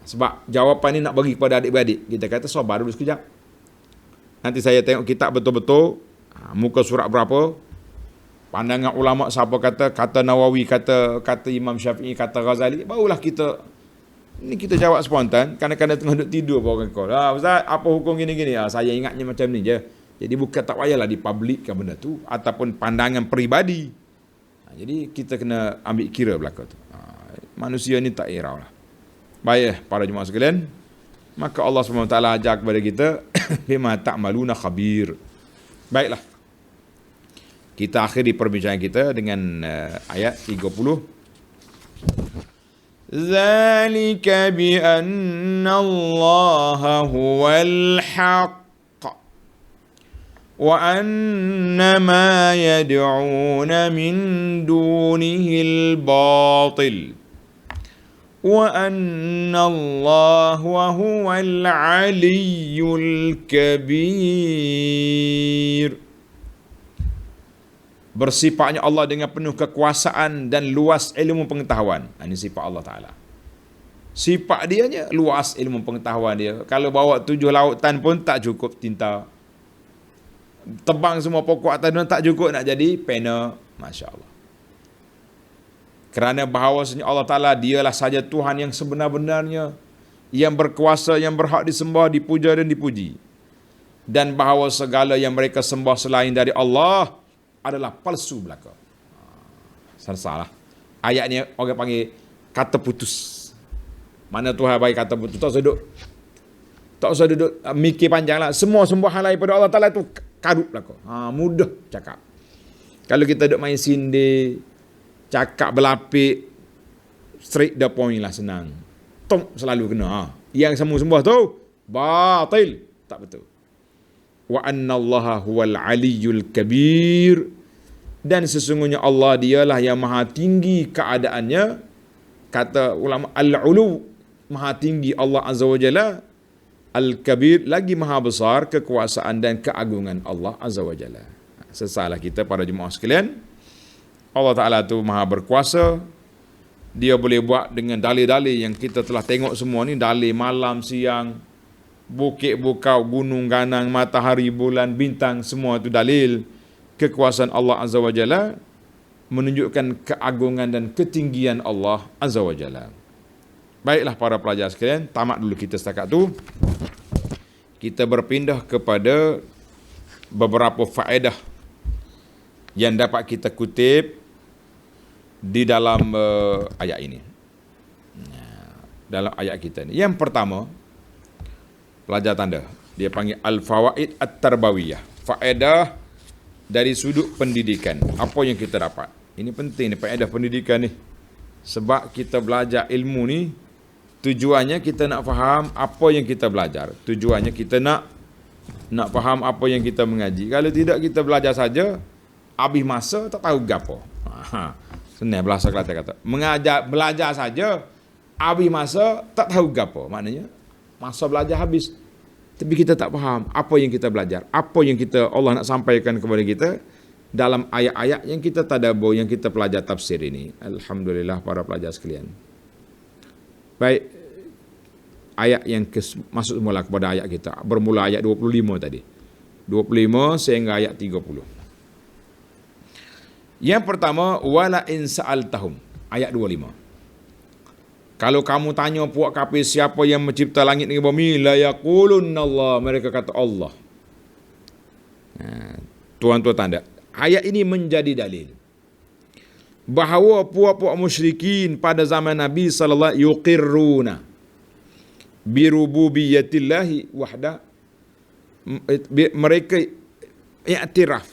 Sebab jawapan ni nak bagi kepada adik-beradik. Kita kata sabar dulu sekejap. Nanti saya tengok kitab betul-betul. Muka surat berapa. Pandangan ulama siapa kata Nawawi, kata Imam Syafi'i, kata Ghazali. Barulah kita jawab spontan. Kadang-kadang tengah duduk tidur pun orang call. Ustaz, apa hukum gini-gini? Saya ingatnya macam ni je. Jadi bukan tak payahlah dipublikkan benda tu. Ataupun pandangan peribadi. Jadi kita kena ambil kira belakang tu. Manusia ni tak irau lah. Baik para jemaah sekalian. Maka Allah SWT ajar kepada kita. Bima ta'maluna khabir. Baiklah. Kita akhiri perbincangan kita dengan ayat 30. Zalika bi anna Allah huwal haqq wa anna ma yad'una min dunihi al-batil wa anna Allah huwal aliyyul kabir. Bersifatnya Allah dengan penuh kekuasaan dan luas ilmu pengetahuan. Ini sifat Allah Ta'ala. Sifat dia luas ilmu pengetahuan dia. Kalau bawa 7 lautan pun tak cukup tinta. Tebang semua pokok atas dunia tak cukup nak jadi pena. Masya Allah. Kerana bahawasanya Allah Ta'ala dialah saja Tuhan yang sebenar-benarnya. Yang berkuasa, yang berhak disembah, dipuja dan dipuji. Dan bahawa segala yang mereka sembah selain dari Allah adalah palsu belaka. Salah. Ayat ni orang panggil kata putus. Mana Tuhan bagi kata putus. Tak usah duduk mikir panjang lah. Semua sembahan lain pada Allah Ta'ala tu karut belaka. Mudah cakap. Kalau kita duduk main sindir, cakap berlapik, straight the point lah, senang. Tok selalu kena. Yang semua sembah tu batil. Tak betul. Wa anna Allaha huwal aliyyul kabir. Dan sesungguhnya Allah dialah yang maha tinggi keadaannya. Kata ulama al-ulu, maha tinggi Allah Azza wa Jalla. Al-kabir, lagi maha besar kekuasaan dan keagungan Allah Azza wa Jalla. Sesalah kita para jemaah sekalian, Allah Ta'ala tu maha berkuasa. Dia boleh buat dengan dalil-dalil yang kita telah tengok semua ni. Dalil malam, siang, bukit, bukau, gunung, ganang, matahari, bulan, bintang. Semua itu dalil kekuasaan Allah Azza wa Jalla, menunjukkan keagungan dan ketinggian Allah Azza wa Jalla. Baiklah para pelajar sekalian, tamat dulu kita setakat tu. Kita berpindah kepada beberapa faedah yang dapat kita kutip di dalam ayat ini. Dalam ayat kita ni. Yang pertama, pelajar tanda. Dia panggil al-fawaid at-tarbawiyah. Faedah dari sudut pendidikan. Apa yang kita dapat? Ini penting ni, faedah pendidikan ni. Sebab kita belajar ilmu ni, tujuannya kita nak faham apa yang kita belajar. Tujuannya kita nak faham apa yang kita mengaji. Kalau tidak, kita belajar saja, habis masa tak tahu gapo. Senang bahasa Kelantan kata. Belajar saja, habis masa tak tahu gapo. Maknanya Masa belajar habis. Tapi kita tak faham apa yang kita belajar. Apa yang Allah nak sampaikan kepada kita dalam ayat-ayat yang kita tadabbur, yang kita pelajar tafsir ini. Alhamdulillah para pelajar sekalian. Baik, ayat yang masuk semula kepada ayat kita. Bermula ayat 25 tadi. 25 sehingga ayat 30. Yang pertama, wala in sa'altahum. Ayat 25. Kalau kamu tanya puak kafir siapa yang mencipta langit dan bumi, la yaqulunna Allah. Mereka kata Allah. Tuan-tuan tanda. Ayat ini menjadi dalil bahawa puak-puak musyrikin pada zaman Nabi sallallahu alaihi wasallam yuqirruna bi rububiyyatillahi wahda. Mereka iktiraf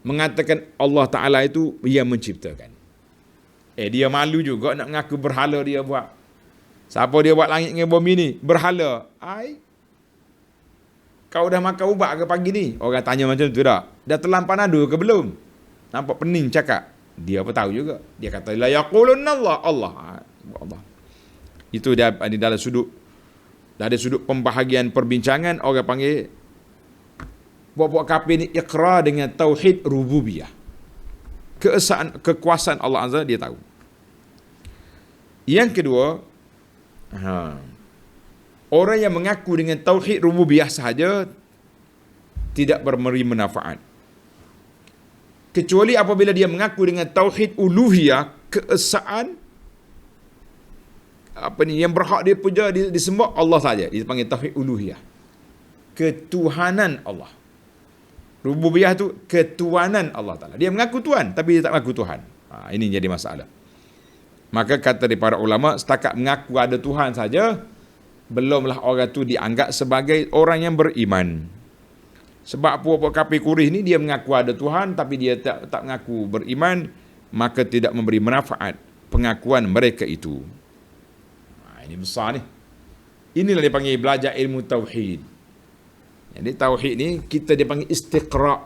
mengatakan Allah Taala itu yang menciptakan. Dia malu juga nak mengaku berhala dia buat. Siapa dia buat langit dengan bumi ni? Berhala. Kau dah makan ubat ke pagi ni? Orang tanya macam tu tak? Dah telan panado ke belum? Nampak pening cakap. Dia apa tahu juga. Dia kata la yaqulunna Allah. Allah. Itu dia dalam sudut. Dari sudut pembahagian perbincangan orang panggil buat-buat kafir ni iqrar dengan tauhid rububiyah. Kekuasaan Allah Azza dia tahu. Yang kedua, orang yang mengaku dengan tauhid rububiyah sahaja tidak memberi manfaat. Kecuali apabila dia mengaku dengan tauhid uluhiyah, keesaan yang berhak dia puja, disembah Allah saja. Dia panggil tauhid uluhiyah. Ketuhanan Allah. Rububiyah tu ketuanan Allah Ta'ala. Dia mengaku Tuhan, tapi dia tak mengaku Tuhan. Ini jadi masalah. Maka kata dari para ulama, setakat mengaku ada Tuhan saja, belumlah orang tu dianggap sebagai orang yang beriman. Sebab puak-puak kafir Quraisy ni dia mengaku ada Tuhan, tapi dia tak mengaku beriman, maka tidak memberi manfaat pengakuan mereka itu. Ini besar ni. Inilah dia panggil belajar ilmu tauhid. Jadi tauhid ni kita dia panggil istiqra'.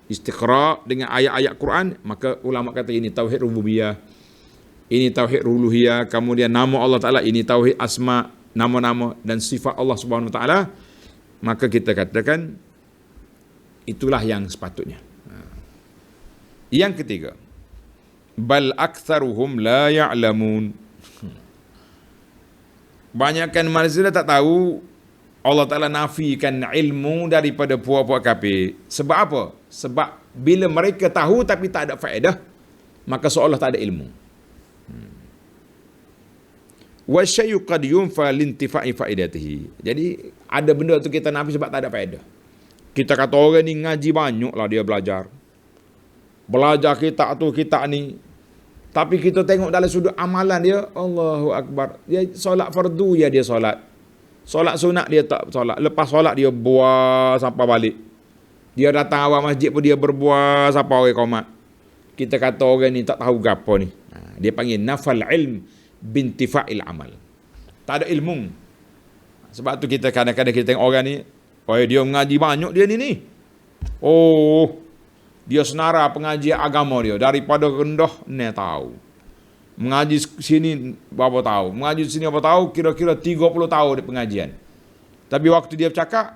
Istiqra' dengan ayat-ayat Quran, maka ulama kata ini tauhid rububiyah. Ini tauhid uluhiyah, kemudian nama Allah Taala, ini tauhid asma, nama-nama dan sifat Allah Subhanahu Wa Taala. Maka kita katakan itulah yang sepatutnya. Yang ketiga, bal aktsaruhum la ya'lamun. Banyakkan manusia tak tahu. Allah Ta'ala nafikan ilmu daripada puak-puak kafir. Sebab apa? Sebab bila mereka tahu tapi tak ada faedah, maka seolah tak ada ilmu. Wa syai'u qad yunfa lintifa'i faidatihi. Jadi ada benda tu kita nafi sebab tak ada faedah. Kita kata orang ni ngaji banyaklah dia belajar. Belajar kitab ni. Tapi kita tengok dalam sudut amalan dia, Allahu Akbar. Dia solat fardu ya dia solat. Solat sunat dia tak solat. Lepas solat dia buat sampai balik. Dia datang awal masjid pun dia berbuat sampai orang qomat. Kita kata orang ni tak tahu gapo ni. Dia panggil nafal ilm bintifa'il amal. Tak ada ilmu. Sebab tu kita kadang-kadang kita tengok orang ni, dia mengaji banyak dia ni. Dia senara pengajian agama dia daripada rendah ni tahu. Mengaji sini berapa tahun, mengaji sini berapa tahun, kira-kira 30 tahun di pengajian. Tapi waktu dia bercakap,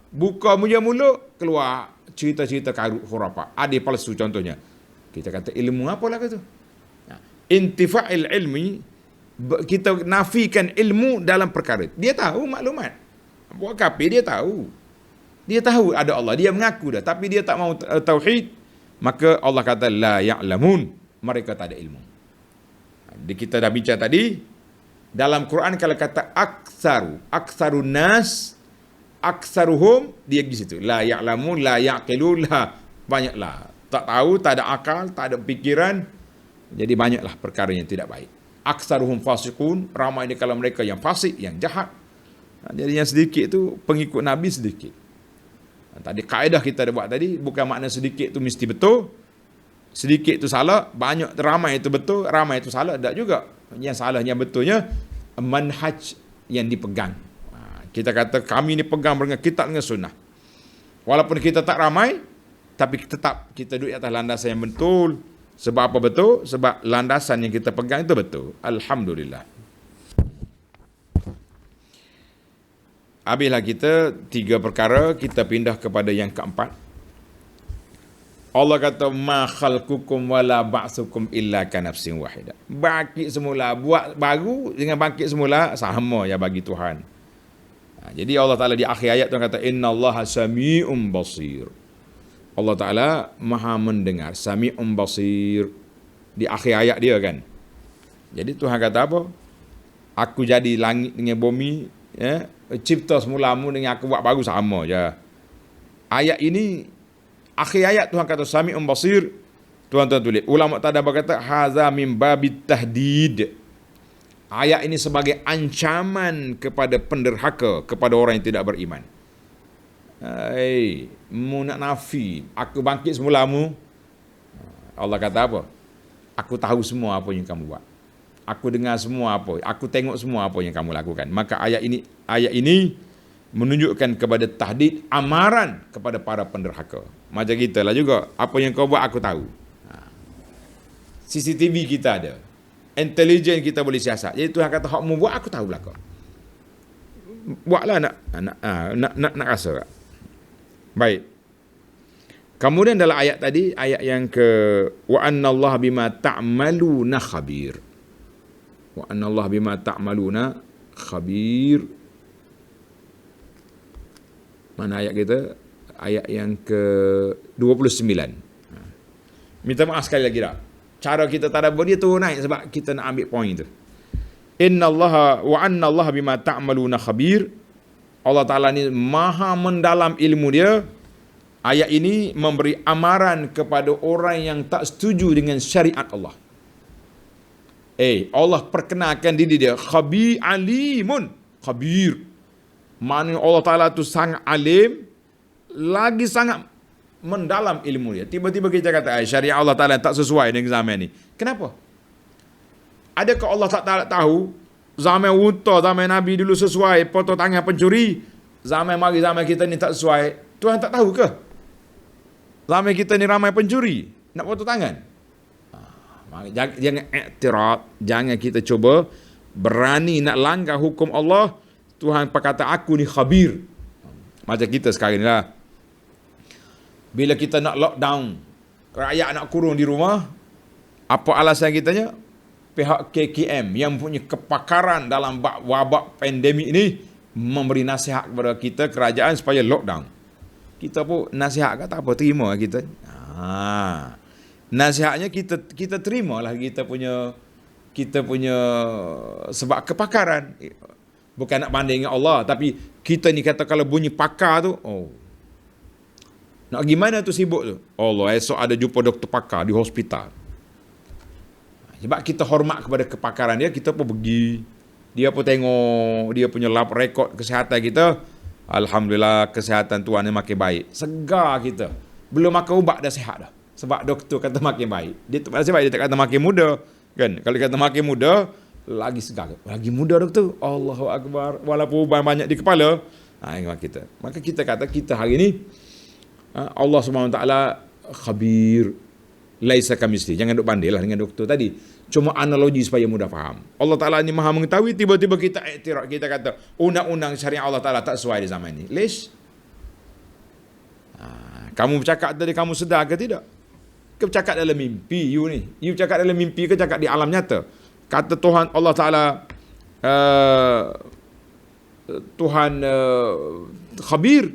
buka mula keluar cerita-cerita karut khurafat. Ada palsu contohnya. Kita kata ilmu apa lah tu? Intifa'il ilmi, kita nafikan ilmu dalam perkara. Dia tahu maklumat. Buat kafir dia tahu. Dia tahu ada Allah, dia mengaku dah, tapi dia tak mau tauhid. Maka Allah kata la ya'lamun, mereka tak ada ilmu. Kita dah bincang tadi, dalam Quran kalau kata aksarun nas, aksaruhum, dia di situ. La ya'lamun, la ya'qilun, banyaklah. Tak tahu, tak ada akal, tak ada pikiran. Jadi banyaklah perkara yang tidak baik. Aksaruhum fasiqun, ramai di kalangan mereka yang fasik, yang jahat. Jadi yang sedikit tu pengikut Nabi sedikit. Tadi kaedah kita dah buat tadi, bukan makna sedikit tu mesti betul. Sedikit itu salah, banyak ramai itu betul, ramai itu salah, tak juga. Yang salah, yang betulnya manhaj yang dipegang. Kita kata kami ni pegang dengan kitab dengan sunnah. Walaupun kita tak ramai, tapi tetap kita duduk atas landasan yang betul. Sebab apa betul? Sebab landasan yang kita pegang itu betul. Alhamdulillah. Habislah kita 3 perkara, kita pindah kepada yang keempat. Allah kata ma khalqukum wala ba'tsukum illa kanafsin wahidah. Bangkit semula, buat baru dengan bangkit semula sama ya bagi Tuhan. Jadi Allah Taala di akhir ayat tu kata innallaha sami'un basir. Allah Taala Maha mendengar, sami'un basir di akhir ayat dia kan. Jadi Tuhan kata apa? Aku jadi langit dengan bumi, ya, cipta semula-mula dengan aku buat baru sama je. Ayat ini akhir ayat Tuhan kata sami'un basir. Tuan-tuan tulis, ulama tadabbur kata haza min babit tahdid. Ayat ini sebagai ancaman kepada penderhaka, kepada orang yang tidak beriman. Mu nak nafi, aku bangkit semula-mu. Allah kata apa? Aku tahu semua apa yang kamu buat. Aku dengar semua apa, aku tengok semua apa yang kamu lakukan. Maka ayat ini menunjukkan kepada tahdid, amaran kepada para penderhaka. Macam kita lah juga, apa yang kau buat aku tahu. CCTV kita ada, intelijen kita boleh siasat. Jadi Tuhan kata hak mu buat aku tahu belaka. Buatlah nak rasa. Baik. Kemudian dalam ayat tadi, ayat yang ke wa annallaha bima ta'maluna khabir. Wa annallaha bima ta'maluna khabir. Mana ayat kita? Ayat yang ke 29. Minta maaf sekali lagi dah. Cara kita tadabbur dia turun naik sebab kita nak ambil poin tu. Innallaha wa annallaha bima ta'maluna khabir. Allah Ta'ala ni maha mendalam ilmu dia. Ayat ini memberi amaran kepada orang yang tak setuju dengan syariat Allah. Allah perkenalkan diri dia khabir, alimun, khabir. Maknanya Allah Ta'ala tu sangat alim, lagi sangat mendalam ilmu dia. Tiba-tiba kita kata syariat Allah Ta'ala tak sesuai dengan zaman ni. Kenapa? Adakah Allah Ta'ala tahu zaman Musa, zaman Nabi dulu sesuai, potong tangan pencuri, zaman kita ni tak sesuai? Tuhan tak tahu ke? Zaman kita ni ramai pencuri, nak potong tangan. Jangan iktiraf, jangan kita cuba berani nak langgar hukum Allah. Tuhan kata aku ni khabir. Macam kita sekarang ni lah. Bila kita nak lockdown, rakyat nak kurung di rumah, apa alasan kitanya? Pihak KKM yang punya kepakaran dalam wabak pandemik ini memberi nasihat kepada kita, kerajaan, supaya lockdown. Kita pun nasihat kata apa, terima kita. Nasihatnya kita terimalah kita punya sebab kepakaran. Bukan nak banding dengan Allah, tapi kita ni kata kalau bunyi pakar tu, nak gimana tu sibuk tu? Allah, esok ada jumpa doktor pakar di hospital. Sebab kita hormat kepada kepakaran dia, kita pun pergi. Dia pun tengok dia punya lab rekod kesihatan kita. Alhamdulillah, kesihatan Tuhan ni makin baik. Segar kita. Belum makan ubat dah sihat dah. Sebab doktor kata makin baik. Dia tak sebab dia tak kata makin muda. Kan? Kalau kata makin muda, lagi segar. Lagi muda doktor. Allahu Akbar. Walaupun ubat banyak di kepala. Kita. Maka kita kata kita hari ni, Allah SWT khabir, laisa kamitsli. Jangan duk banding lah dengan doktor tadi. Cuma analogi supaya mudah faham. Allah Ta'ala ni maha mengetahui, tiba-tiba kita iktiraf, kita kata undang-undang syariat Allah Ta'ala tak sesuai di zaman ini. Lish? Kamu bercakap tadi, kamu sedar ke tidak? Ke bercakap dalam mimpi you ni? You bercakap dalam mimpi ke cakap di alam nyata? Kata Tuhan Allah Ta'ala Tuhan khabir,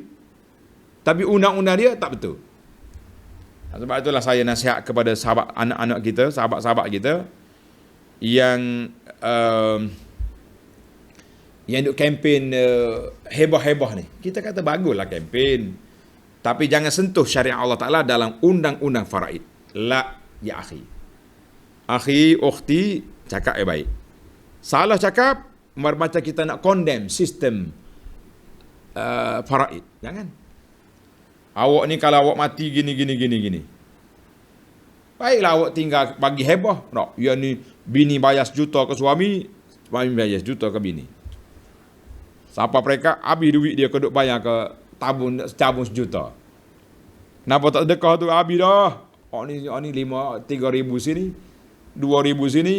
tapi undang-undang dia tak betul. Sebab itulah saya nasihat kepada sahabat anak-anak kita, sahabat-sahabat kita yang duk kempen hebah-hebah ni. Kita kata baguslah kempen, tapi jangan sentuh syariat Allah Ta'ala dalam undang-undang faraid. La ya akhi, ukhti, cakap yang baik. Salah cakap, macam kita nak condemn sistem faraid. Jangan. Awak ni kalau awak mati gini. Baiklah awak tinggal bagi hebah. Tak, ya ni bini bayar 1 juta ke suami bayar 1 juta ke bini. Siapa mereka habis duit dia keduk bayar ke tabung 1 juta. Kenapa tak sedekah tu habis dah? Ni 3,000 sini, 2,000 sini,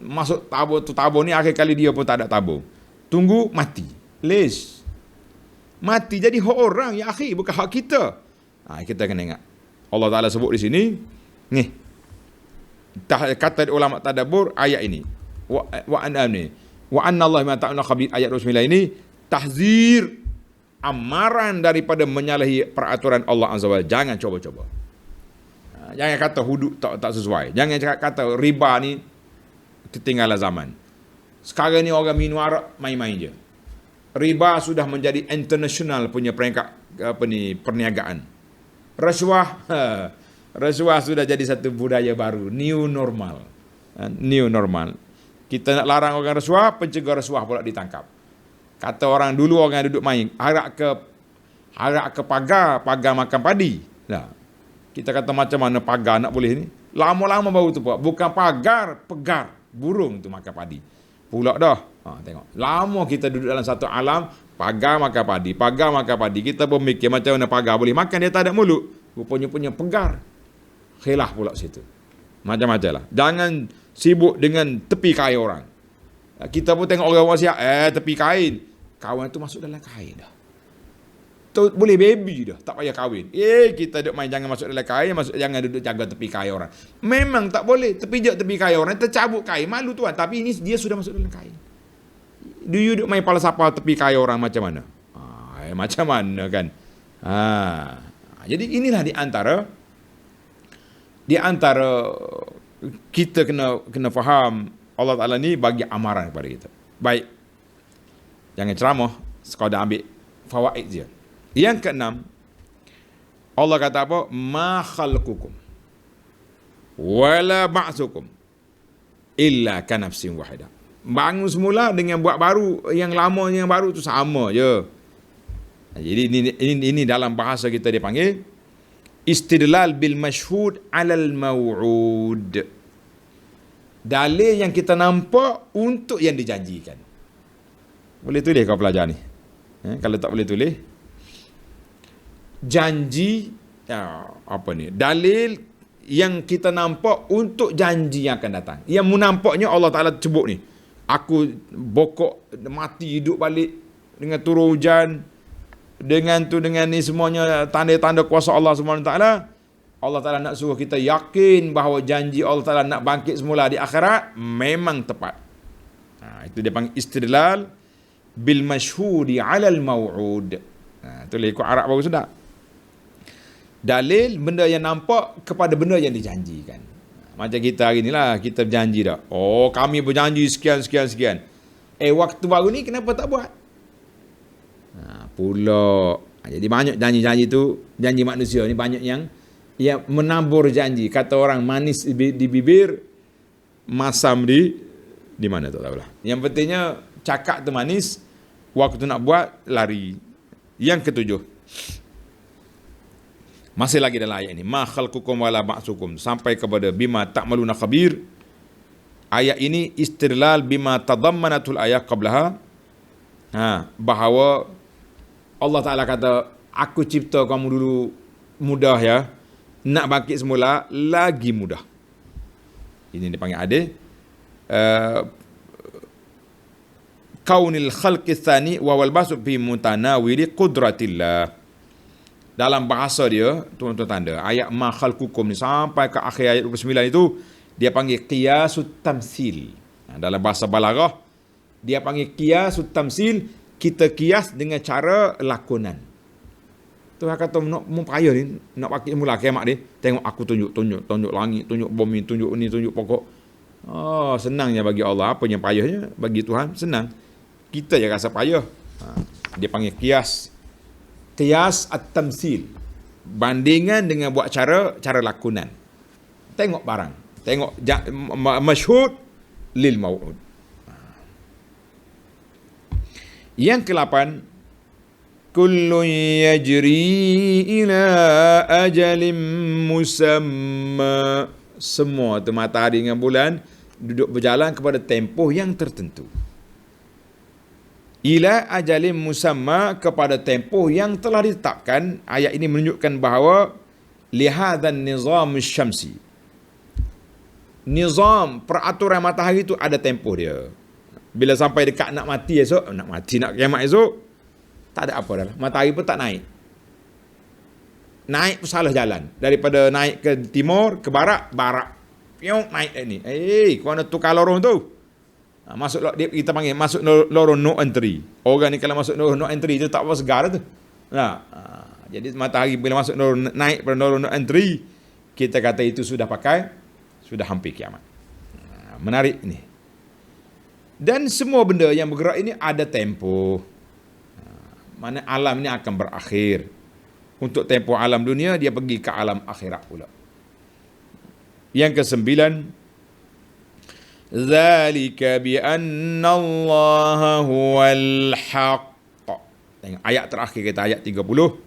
masuk tabung ni akhir kali dia pun tak ada tabung. Tunggu mati. Les. Mati jadi hak orang, ya akhi, bukan hak kita. Kita kena ingat. Allah Ta'ala sebut di sini, ni, kata ulama tadabbur ayat ini. Wa anna Allah ma ta'ala khabir, ayat 29 ini tahzir, amaran daripada menyalahi peraturan Allah Azza wa Jalla. Jangan coba-coba. Jangan kata hudud tak sesuai. Jangan kata riba ni ketinggalan zaman. Sekarang ni orang minum arak main-main je. Riba sudah menjadi international punya peringkat perniagaan. Rasuah sudah jadi satu budaya baru, new normal. New normal. Kita nak larang orang rasuah, pencegah rasuah pula ditangkap. Kata orang dulu, orang duduk main, harap ke pagar makan padi. Nah, kita kata macam mana pagar nak boleh ni? Lama-lama baru tu Pak. Bukan pagar, pegar. Burung tu makan padi. Pula dah. Tengok. Lama kita duduk dalam satu alam, pagar makan padi. Pagar makan padi. Kita pun mikir macam mana pagar boleh makan, dia tak ada mulut. Rupanya punya pegar. Khilaf pula situ. Macam-macam lah. Jangan sibuk dengan tepi kain orang. Kita pun tengok orang siap, tepi kain. Kawan tu masuk dalam kain dah. Tu boleh baby dah, tak payah kahwin. Kita duduk main, jangan masuk dalam kain, jangan duduk jaga tepi kain orang. Memang tak boleh, terpijak tepi kain orang, tercabut kain, malu tuan. Tapi ini dia sudah masuk dalam kain. Do you duduk main falsafah tepi kain orang macam mana? Macam mana kan? Jadi inilah di antara kita kena faham Allah Ta'ala ni bagi amaran kepada kita. Baik. Jangan ceramah, sekadar ambil fawaid je. Yang keenam, Allah kata apa? Ma khalqukum wala ba'tsukum illa kanafsin wahidah. Bangun semula dengan buat baru, yang lama yang baru tu sama je. Jadi ini dalam bahasa kita dipanggil istidlal bil mashhud alal maw'ud. Dalil yang kita nampak untuk yang dijanjikan. Boleh tulis kau pelajar ni. Kalau tak boleh tulis, janji dalil yang kita nampak untuk janji yang akan datang. Yang menampaknya Allah Ta'ala sebut ni, aku bokok mati hidup balik dengan turun hujan, dengan ni semuanya tanda-tanda kuasa Allah SWT. Allah Ta'ala nak suruh kita yakin bahawa janji Allah Ta'ala nak bangkit semula di akhirat memang tepat. Itu dia panggil istidlal bil mashhudi alal maw'ud. Tulis ikut Arab baru sedap. Dalil benda yang nampak kepada benda yang dijanjikan. Macam kita hari ni lah, kita berjanji dah. Kami berjanji sekian. Waktu baru ni kenapa tak buat? Pula. Jadi banyak janji-janji tu, janji manusia ni banyak yang menabur janji. Kata orang manis di bibir, masam di mana tak tahulah. Yang pentingnya cakap tu manis, waktu nak buat lari. Yang ketujuh, masih lagi dalam ayat ini, ma khalqukum wala ba'tsukum, sampai kepada bima ta'maluna khabir. Ayat ini istidlal bima tadammanatul ayat qablaha. Bahawa Allah Ta'ala kata, aku cipta kamu dulu mudah ya, nak bangkit semula lagi mudah. Ini dipanggil adil. Kaunil khalqi tsani wa wal basu fi mutanawili qudratillah. Dalam bahasa dia, tuan-tuan tanda, ayat ma khalqukum ni sampai ke akhir ayat 29 itu, dia panggil qiyasut tamsil. Dalam bahasa balaghah, dia panggil qiyasut tamsil, kita kias dengan cara lakonan. Tu kata nak payah ni, nak pakai mula kiamat dia, tengok aku tunjuk langit, tunjuk bumi, tunjuk ni, tunjuk pokok. Senangnya bagi Allah, apa yang payahnya bagi Tuhan senang. Kita je rasa payah. Dia panggil qiyas at-tamsil, bandingan dengan buat cara lakonan. Tengok barang, tengok masyhud lil maw'ud. Yang ke-8, kullun yajri ila ajalin musamma. Semua tu matahari dengan bulan duduk berjalan kepada tempoh yang tertentu. Ila ajalin musamma, kepada tempoh yang telah ditetapkan. Ayat ini menunjukkan bahawa lihadan nizam syamsi, nizam peraturan matahari itu ada tempoh dia. Bila sampai dekat nak mati esok, nak kiamat esok, tak ada apa dah lah. Matahari pun tak naik. Naik pun salah jalan. Daripada naik ke timur, ke barat, piung naik ni. Ke mana tukar lorong tu? Masuk kita panggil masuk lorong no entry. Orang ni kalau masuk lorong no entry tu tak apa segar tu. Jadi matahari bila masuk lorong, naik pada lorong no entry, kita kata itu sudah hampir kiamat. Menarik ni. Dan semua benda yang bergerak ini ada tempoh. Mana alam ni akan berakhir. Untuk tempoh alam dunia, dia pergi ke alam akhirat pula. Yang kesembilan, zalika bi anna Allah huwal haqq. Tengok ayat terakhir kita, ayat 30.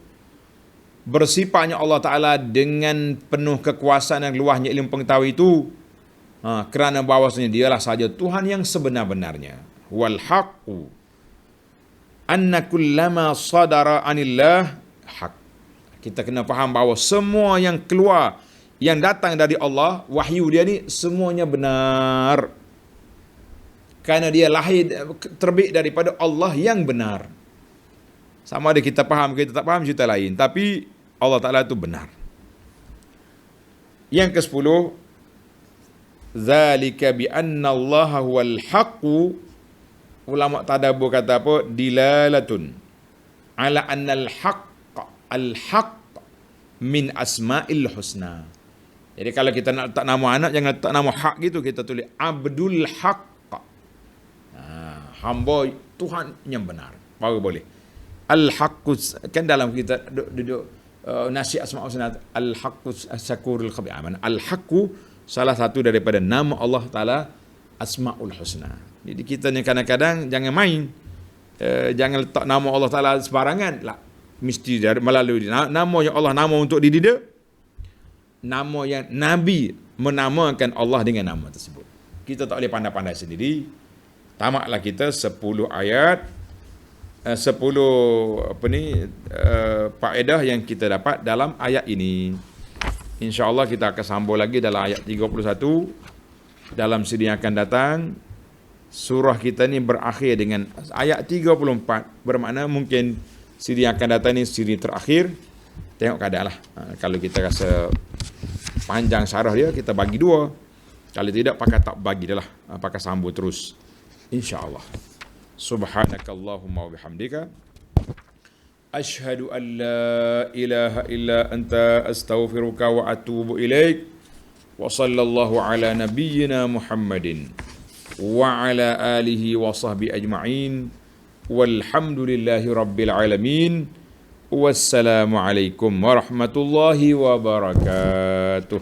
Bersifatnya Allah Ta'ala dengan penuh kekuasaan yang luahnya ilmu pengetahuan itu, kerana bahawasanya dialah saja Tuhan yang sebenar-benarnya. Wal haqqu anna kullama sadara anillah haq. Kita kena faham bahawa semua yang keluar, yang datang dari Allah, wahyu dia ni semuanya benar. Kerana dia lahir, terbit daripada Allah yang benar. Sama ada kita faham, kita tak faham, cerita lain. Tapi Allah Ta'ala itu benar. Yang ke-10, zalika bi anna Allah huwal haqqu. Ulama tadabbur kata apa? Dilalatun ala anna al-haqq min asma'il husna. Jadi kalau kita nak letak nama anak, jangan letak nama hak gitu, kita tulis Abdul Haqq. Hamba Tuhan yang benar, baru boleh. Al-Haqqu, kan dalam kita duduk nasihat Asma'ul Husna, Al-Haqqu Syakurul Khabir. Al-Haqqu salah satu daripada nama Allah Ta'ala Asma'ul Husna. Jadi kita ni kadang-kadang jangan main, jangan letak nama Allah Ta'ala sebarangan lah. Mesti melalui nama yang Allah, nama untuk diri dia, nama yang Nabi menamakan Allah dengan nama tersebut. Kita tak boleh pandai-pandai sendiri. Tamaklah kita 10 ayat, 10 faedah yang kita dapat dalam ayat ini. InsyaAllah kita akan sambung lagi dalam ayat 31 dalam siri yang akan datang. Surah kita ni berakhir dengan ayat 34, bermakna mungkin siri yang akan datang ni siri terakhir. Tengok keadaan lah. Kalau kita rasa panjang syarah dia, kita bagi 2. Kalau tidak, pakai tak bagi dia lah. Pakai sambung terus, InsyaAllah. Subhanakallahumma wa bihamdika, ashhadu an la ilaha illa anta astaghfiruka wa atubu ilaik. Wa sallallahu ala nabiyyina Muhammadin wa ala alihi wa sahbihi ajma'in. Walhamdulillahi rabbil alamin. Wassalamu alaikum warahmatullahi wabarakatuh.